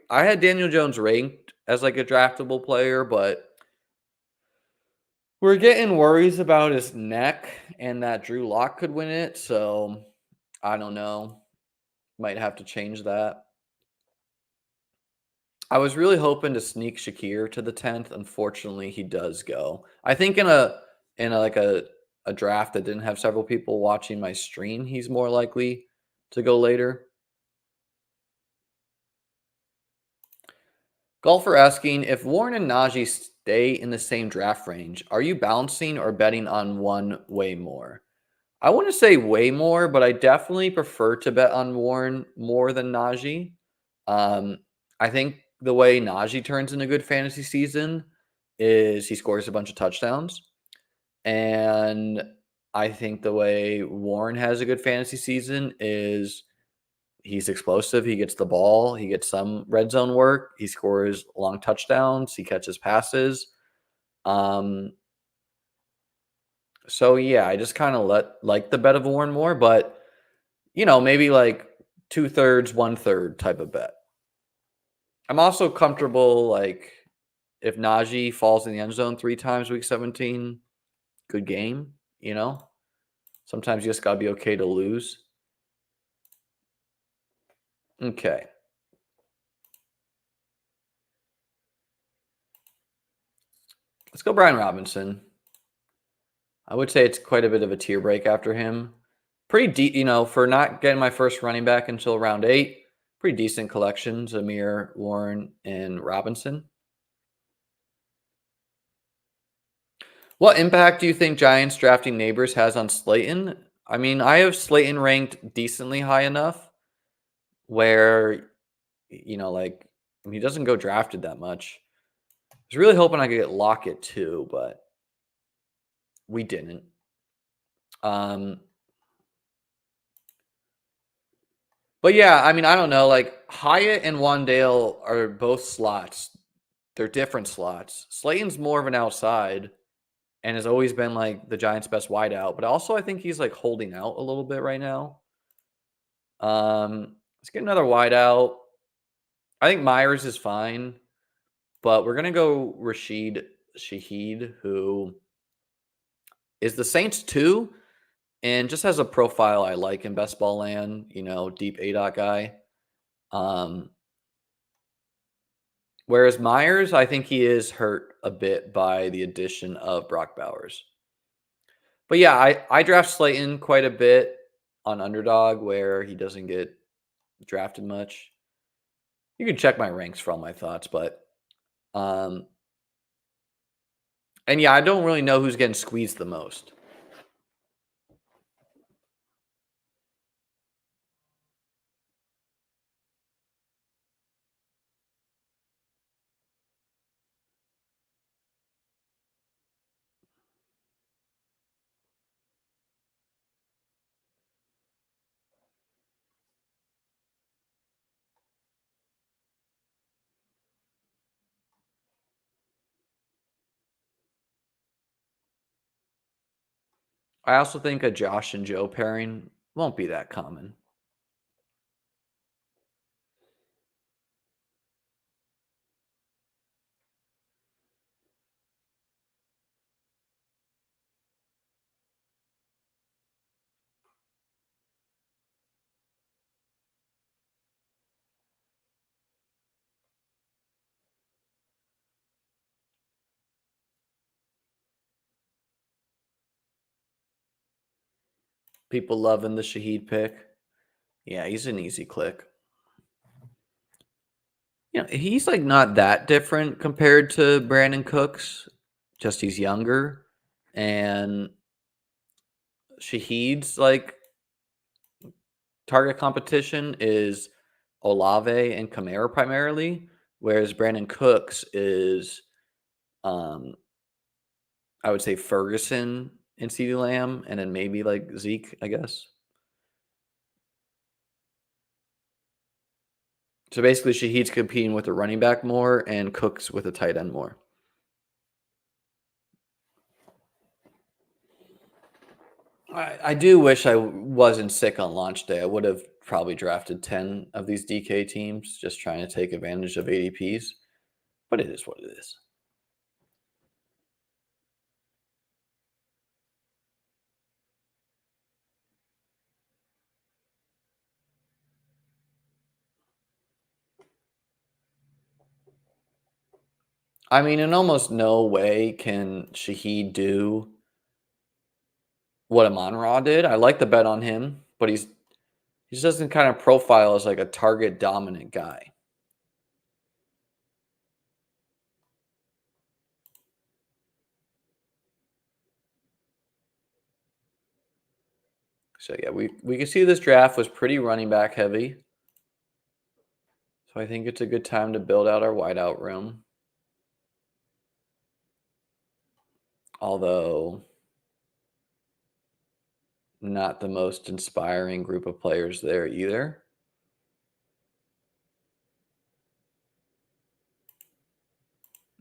[SPEAKER 1] had Daniel Jones ranked as like a draftable player, but we're getting worries about his neck and that Drew Lock could win it. So I don't know. Might have to change that. I was really hoping to sneak Shakir to the 10th. Unfortunately, he does go. I think in a draft that didn't have several people watching my stream, he's more likely to go later. Golfer asking if Warren and Najee stay in the same draft range, are you bouncing or betting on one way more? I want to say way more, but I definitely prefer to bet on Warren more than Najee. I think the way Najee turns in a good fantasy season is he scores a bunch of touchdowns. And I think the way Warren has a good fantasy season is he's explosive. He gets the ball. He gets some red zone work. He scores long touchdowns. He catches passes. Um, so yeah, I just kind of like the bet of Warren more, but maybe like 2/3, 1/3 type of bet. I'm also comfortable like if Najee falls in the end zone 3 times week 17, good game. Sometimes you just gotta be okay to lose. Okay. Let's go Brian Robinson. I would say it's quite a bit of a tier break after him. Pretty deep, for not getting my first running back until round 8. Pretty decent collection. Zamir, Warren, and Robinson. What impact do you think Giants drafting Neighbors has on Slayton? I mean, I have Slayton ranked decently high enough where, like, he doesn't go drafted that much. I was really hoping I could get Lockett too, but we didn't. But yeah, I mean, I don't know. Like Hyatt and Wandale are both slots. They're different slots. Slayton's more of an outside and has always been like the Giants' best wideout. But also, I think he's like holding out a little bit right now. Let's get another wideout. I think Myers is fine, but we're gonna go Rashid Shaheed, who is the Saints too, and just has a profile I like in best ball land. Deep A dot guy. Um, Whereas Myers, I think he is hurt a bit by the addition of Brock Bowers. But yeah, I draft Slayton quite a bit on Underdog where he doesn't get drafted much. You can check my ranks for all my thoughts, but and yeah, I don't really know who's getting squeezed the most. I also think a Josh and Joe pairing won't be that common. People loving the Shaheed pick. Yeah, he's an easy click. He's like not that different compared to Brandon Cooks, just he's younger. And Shaheed's like target competition is Olave and Kamara primarily, whereas Brandon Cooks is, um, I would say Ferguson and CeeDee Lamb, and then maybe like Zeke, I guess. So basically, Shaheed's competing with a running back more, and Cooks with a tight end more. I do wish I wasn't sick on launch day. I would have probably drafted 10 of these DK teams, just trying to take advantage of ADPs. But it is what it is. I mean, in almost no way can Shaheed do what Amon-Ra did. I like the bet on him, but he just doesn't kind of profile as like a target dominant guy. So yeah, we can see this draft was pretty running back heavy. So I think it's a good time to build out our wideout room. Although not the most inspiring group of players there either.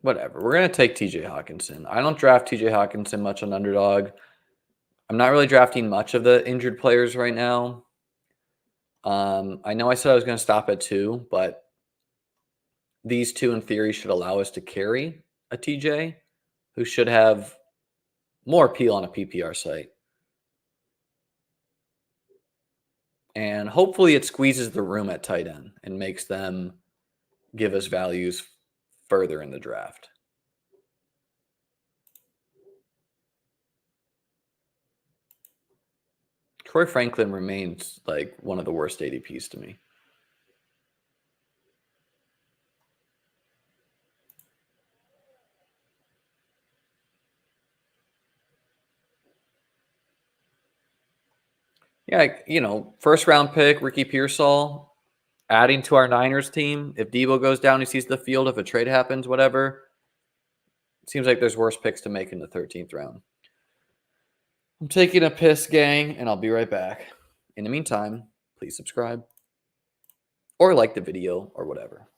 [SPEAKER 1] Whatever. We're going to take TJ Hawkinson. I don't draft TJ Hawkinson much on underdog. I'm not really drafting much of the injured players right now. I know I said I was going to stop at 2, but these 2 in theory should allow us to carry a TJ who should have more appeal on a PPR site. And hopefully it squeezes the room at tight end and makes them give us values further in the draft. Troy Franklin remains like one of the worst ADPs to me. Yeah, first round pick, Ricky Pearsall, adding to our Niners team. If Debo goes down, he sees the field. If a trade happens, whatever. It seems like there's worse picks to make in the 13th round. I'm taking a piss, gang, and I'll be right back. In the meantime, please subscribe or like the video or whatever.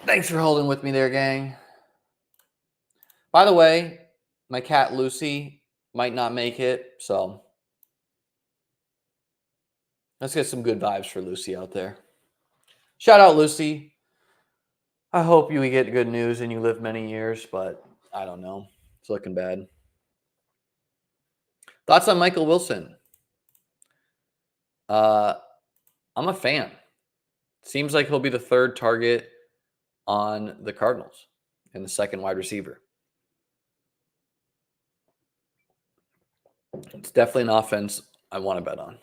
[SPEAKER 1] Thanks for holding with me there, gang. By the way, my cat Lucy might not make it, so let's get some good vibes for Lucy out there. Shout out, Lucy. I hope you get good news and you live many years, but I don't know. It's looking bad. Thoughts on Michael Wilson? I'm a fan. Seems like he'll be the third target on the Cardinals and the second wide receiver. It's definitely an offense I want to bet on.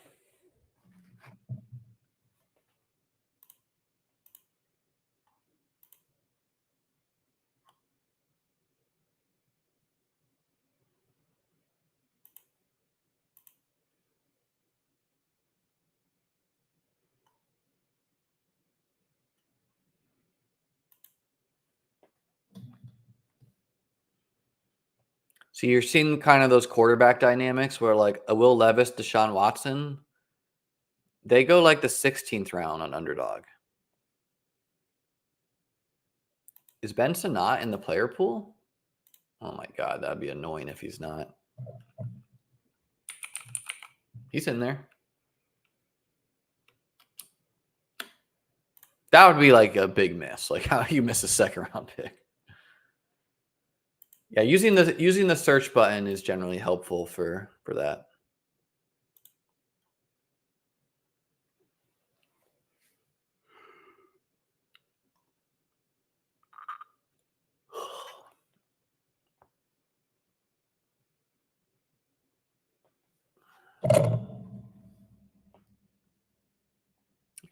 [SPEAKER 1] So you're seeing kind of those quarterback dynamics where like a Will Levis, Deshaun Watson, they go like the 16th round on underdog. Is Benson not in the player pool? Oh my God, that'd be annoying if he's not. He's in there. That would be like a big miss. Like how you miss a second round pick. Yeah, using the search button is generally helpful for that.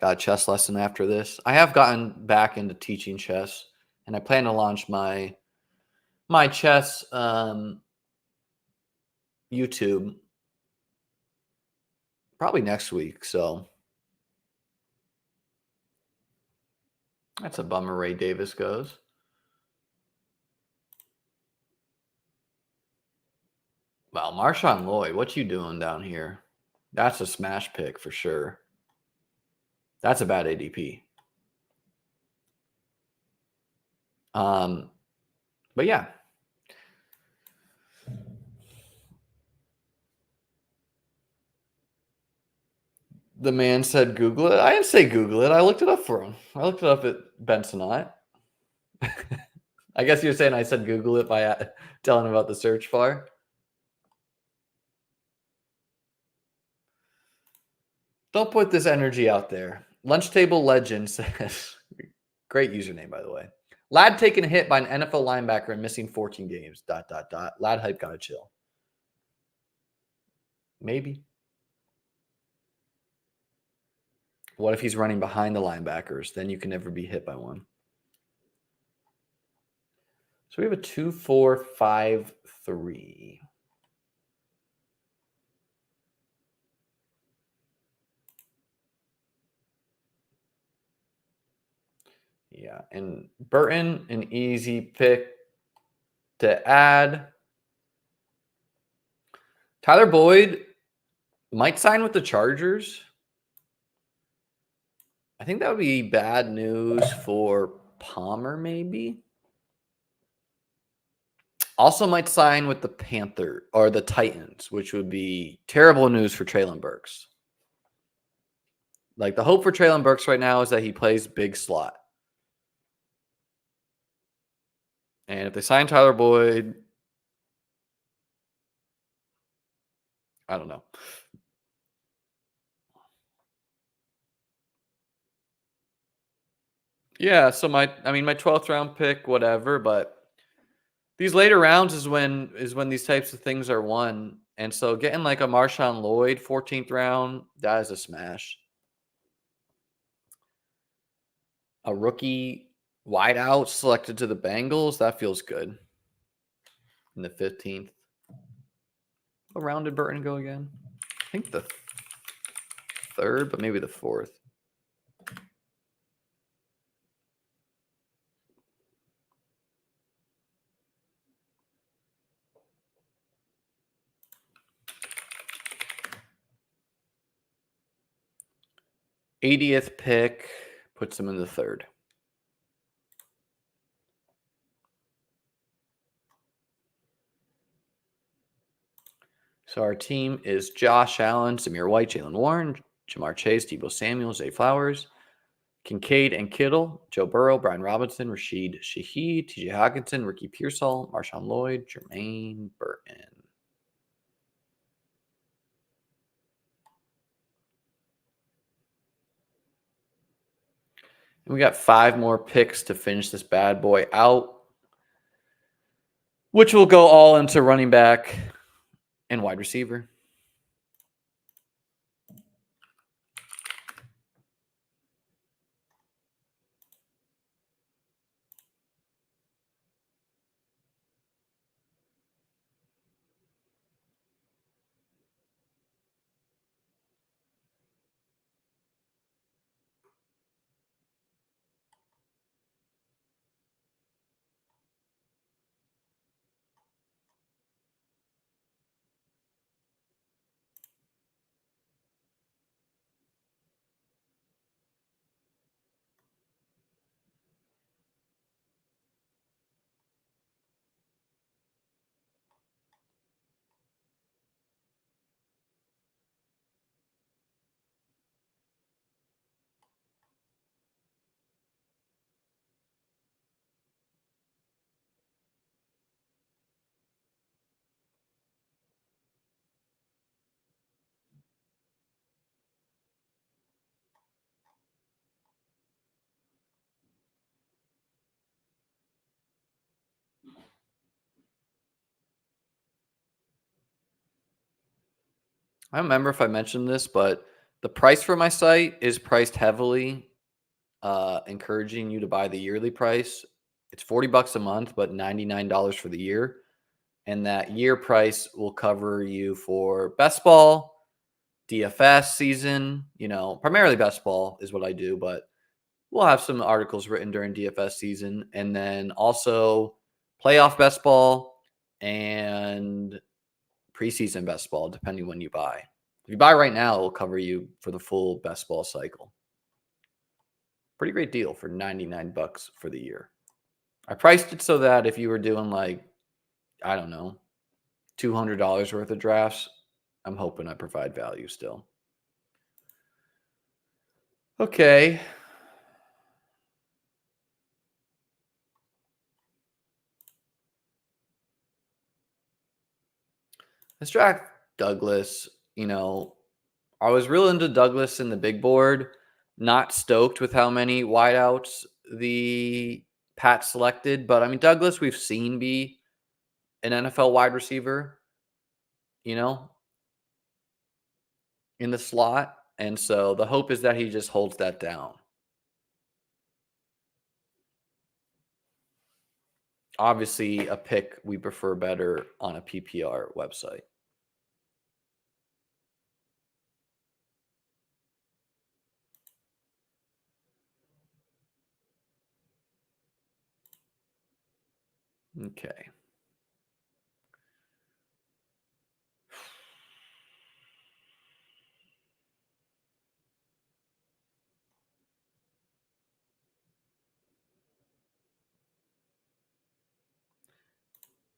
[SPEAKER 1] Got a chess lesson after this. I have gotten back into teaching chess, and I plan to launch my chess YouTube probably next week. So that's a bummer. Ray Davis goes. Wow, Marshawn Lloyd, what you doing down here? That's a smash pick for sure. That's a bad ADP. But yeah. The man said Google it. I didn't say Google it. I looked it up for him. I looked it up at Bensonite. I guess you're saying I said Google it by telling him about the search bar. Don't put this energy out there. Lunch Table Legend says, great username, by the way. Lad taking a hit by an NFL linebacker and missing 14 games. ... Lad hype gotta chill. Maybe. What if he's running behind the linebackers? Then you can never be hit by one. So we have a 2, 4, 5, 3. Yeah, and Burton, an easy pick to add. Tyler Boyd might sign with the Chargers. I think that would be bad news for Palmer, maybe. Also might sign with the Panther or the Titans, which would be terrible news for Treylon Burks. Like the hope for Treylon Burks right now is that he plays big slot. And if they sign Tyler Boyd, I don't know. Yeah, so my 12th round pick, whatever, but these later rounds is when these types of things are won. And so getting like a Marshawn Lloyd 14th round, that is a smash. A rookie wideout selected to the Bengals, that feels good. In the 15th. What round did Burton go again? I think the 3rd, but maybe the 4th. '80th pick puts him in the 3rd. So our team is Josh Allen, Zamir White, Jalen Warren, Jamar Chase, Deebo Samuel, Zay Flowers, Kincaid and Kittle, Joe Burrow, Brian Robinson, Rashid Shaheed, TJ Hockenson, Ricky Pearsall, Marshawn Lloyd, Jermaine Burton. And we got 5 more picks to finish this bad boy out, which will go all into running back and wide receiver. I don't remember if I mentioned this, but the price for my site is priced heavily, encouraging you to buy the yearly price. It's $40 a month, but $99 for the year. And that year price will cover you for best ball, DFS season, primarily best ball is what I do, but we'll have some articles written during DFS season. And then also playoff best ball and preseason best ball, depending when you buy. If you buy right now, it will cover you for the full best ball cycle. Pretty great deal for $99 for the year. I priced it so that if you were doing I don't know, $200 worth of drafts, I'm hoping I provide value still. Okay. Let's draft Douglas. I was real into Douglas in the big board. Not stoked with how many wideouts the Pats selected. But, Douglas we've seen be an NFL wide receiver, in the slot. And so the hope is that he just holds that down. Obviously, a pick we prefer better on a PPR website. Okay.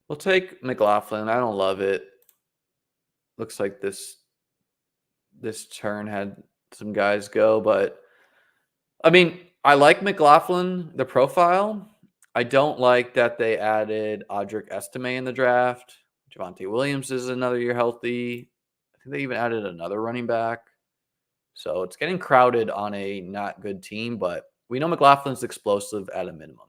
[SPEAKER 1] We'll take McLaughlin. I don't love it. Looks like this turn had some guys go, but I like McLaughlin, the profile. I don't like that they added Audric Estime in the draft. Javonte Williams is another year healthy. I think they even added another running back. So it's getting crowded on a not good team, but we know McLaughlin's explosive at a minimum.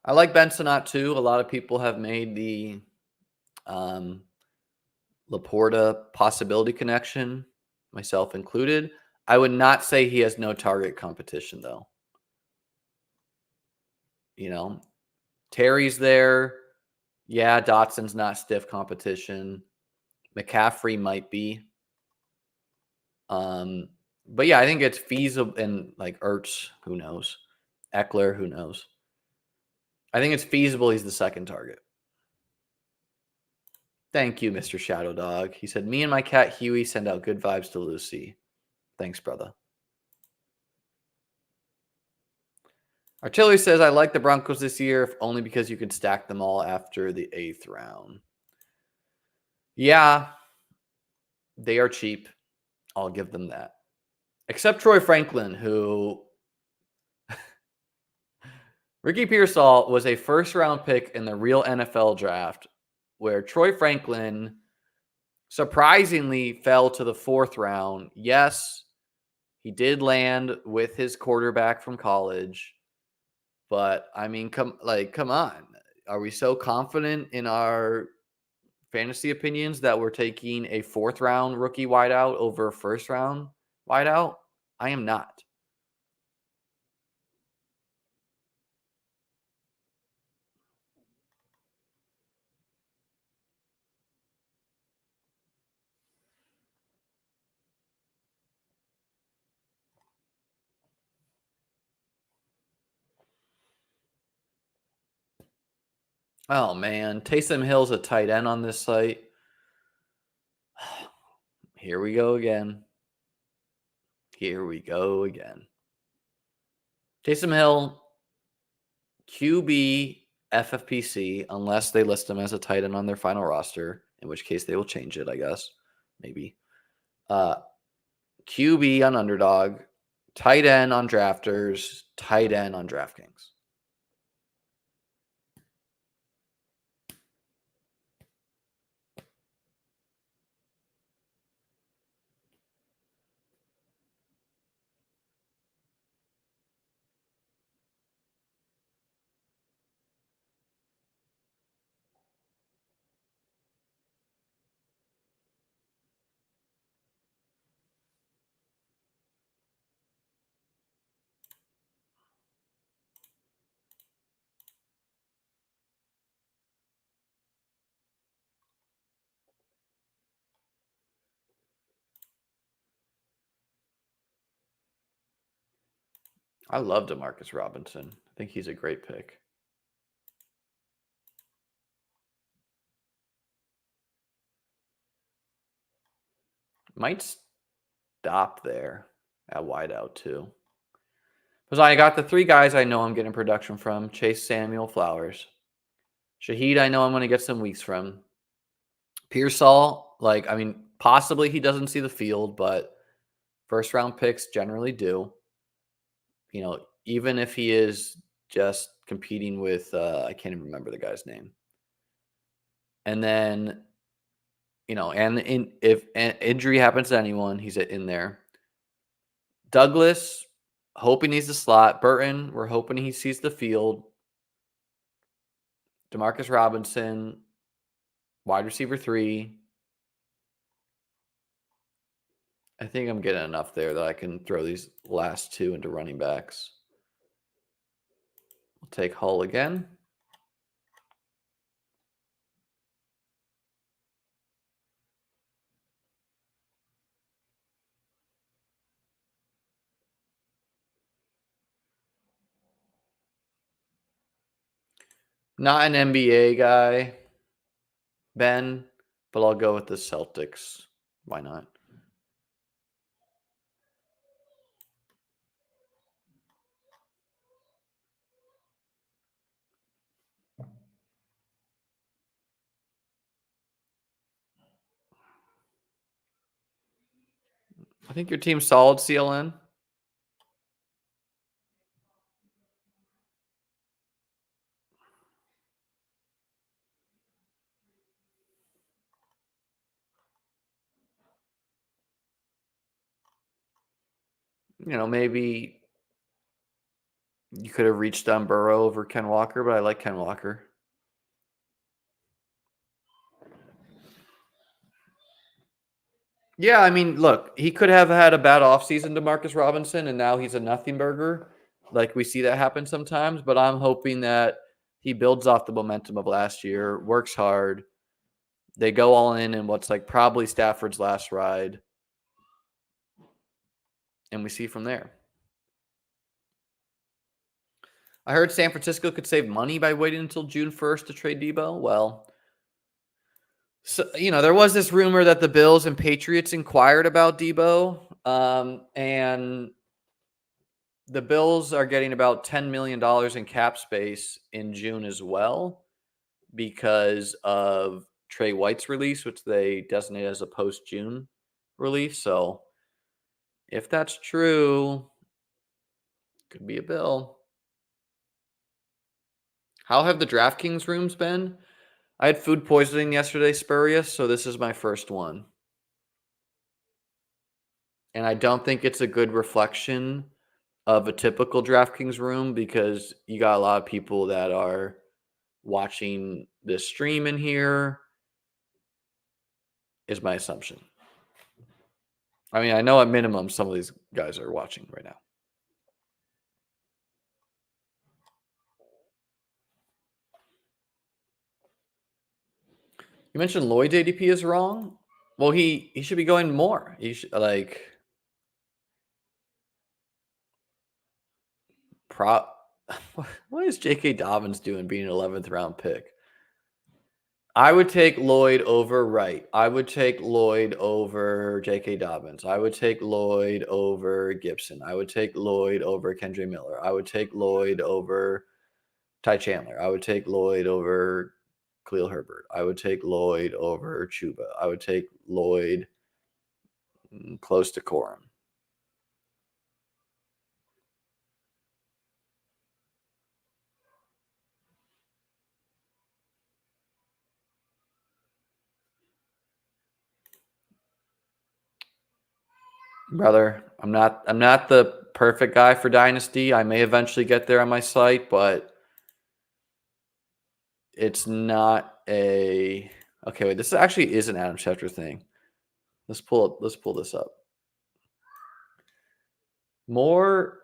[SPEAKER 1] I like Ben Sinnott too. A lot of people have made the Laporta possibility connection, myself included. I would not say he has no target competition, though. Terry's there. Yeah, Dotson's not stiff competition. McCaffrey might be. But yeah, I think it's feasible. And Ertz, who knows? Eckler, who knows? I think it's feasible he's the second target. Thank you, Mr. Shadow Dog. He said, me and my cat Huey send out good vibes to Lucy. Thanks, brother. Artillery says, I like the Broncos this year, if only because you could stack them all after the 8th round. Yeah, they are cheap. I'll give them that. Except Troy Franklin, who Ricky Pearsall was a first-round pick in the real NFL draft, where Troy Franklin surprisingly fell to the 4th round. Yes, he did land with his quarterback from college, but I mean, come on. Are we so confident in our fantasy opinions that we're taking a 4th round rookie wideout over a 1st round wideout? I am not. Oh man, Taysom Hill's a tight end on this site. Here we go again. Taysom Hill, QB, FFPC, unless they list him as a tight end on their final roster, in which case they will change it, I guess. Maybe. QB on Underdog, tight end on Drafters, tight end on DraftKings. I love Demarcus Robinson. I think he's a great pick. Might stop there at wideout too. Because I got the 3 guys I know I'm getting production from. Chase Samuel, Flowers. Shaheed, I know I'm going to get some weeks from. Pearsall, possibly he doesn't see the field, but first round picks generally do. Even if he is just competing with, I can't even remember the guy's name. And then, if an injury happens to anyone, he's in there. Douglas, hoping he's the slot. Burton, we're hoping he sees the field. Demarcus Robinson, wide receiver 3. I think I'm getting enough there that I can throw these last 2 into running backs. We'll take Hull again. Not an NBA guy, Ben, but I'll go with the Celtics. Why not? I think your team's solid, CLN. Maybe you could have reached on Burrow over Ken Walker, but I like Ken Walker. Yeah, I mean, look, he could have had a bad offseason to Marcus Robinson, and now he's a nothing burger. Like we see that happen sometimes, but I'm hoping that he builds off the momentum of last year, works hard. They go all in what's probably Stafford's last ride, and we see from there. I heard San Francisco could save money by waiting until June 1st to trade Debo. Well, So, there was this rumor that the Bills and Patriots inquired about Debo, and the Bills are getting about $10 million in cap space in June as well because of Trey White's release, which they designate as a post-June release. So if that's true, could be a bill. How have the DraftKings rooms been? I had food poisoning yesterday, spurious, so this is my first one. And I don't think it's a good reflection of a typical DraftKings room because you got a lot of people that are watching this stream in here, is my assumption. I mean, I know at minimum some of these guys are watching right now. You mentioned Lloyd's ADP is wrong. Well, he should be going more. He should what is J.K. Dobbins doing being an 11th round pick? I would take Lloyd over Wright. I would take Lloyd over J.K. Dobbins. I would take Lloyd over Gibson. I would take Lloyd over Kendre Miller. I would take Lloyd over Ty Chandler. I would take Lloyd over Khalil Herbert. I would take Lloyd over Chuba. I would take Lloyd close to Corum. Brother, I'm not the perfect guy for Dynasty. I may eventually get there on my site, but it's not a okay. Wait, this actually is an Adam Schefter thing. Let's pull this up. More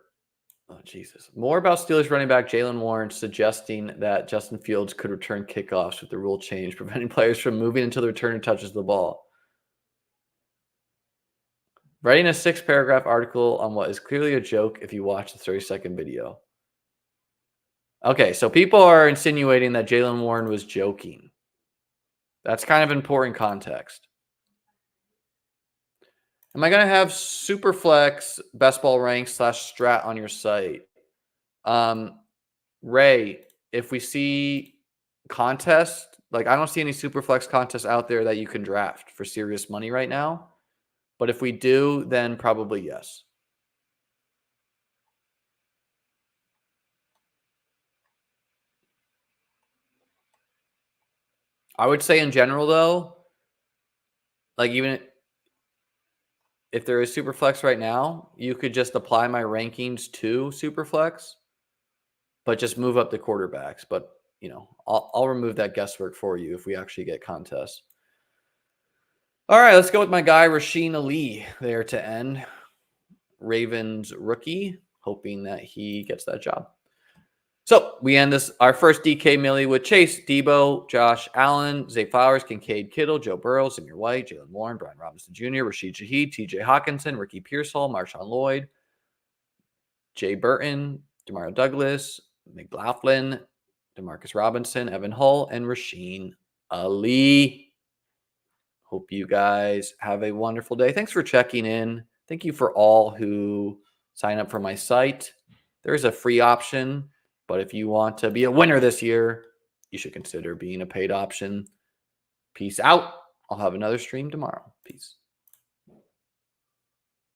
[SPEAKER 1] about Steelers running back Jalen Warren suggesting that Justin Fields could return kickoffs with the rule change, preventing players from moving until the returner touches the ball. Writing a 6-paragraph article on what is clearly a joke if you watch the 30-second video. Okay, so people are insinuating that Jalen Warren was joking. That's kind of important context. Am I going to have Superflex Best Ball Rank / Strat on your site? Ray, if we see contests, I don't see any Superflex contests out there that you can draft for serious money right now. But if we do, then probably yes. I would say in general, though, even if there is Superflex right now, you could just apply my rankings to Superflex, but just move up the quarterbacks. But, I'll remove that guesswork for you if we actually get contests. All right, let's go with my guy, Rasheen Ali, there to end. Ravens rookie, hoping that he gets that job. So we end our first DK Millie with Chase, Debo, Josh Allen, Zay Flowers, Kincaid Kittle, Joe Burrow, Zamir White, Jalen Warren, Brian Robinson Jr., Rashid Shaheed, TJ Hawkinson, Ricky Pearsall, Marshawn Lloyd, Jay Burton, Demario Douglas, McLaughlin, Demarcus Robinson, Evan Hull, and Rasheen Ali. Hope you guys have a wonderful day. Thanks for checking in. Thank you for all who sign up for my site. There is a free option, but if you want to be a winner this year, you should consider being a paid option. Peace out. I'll have another stream tomorrow. Peace.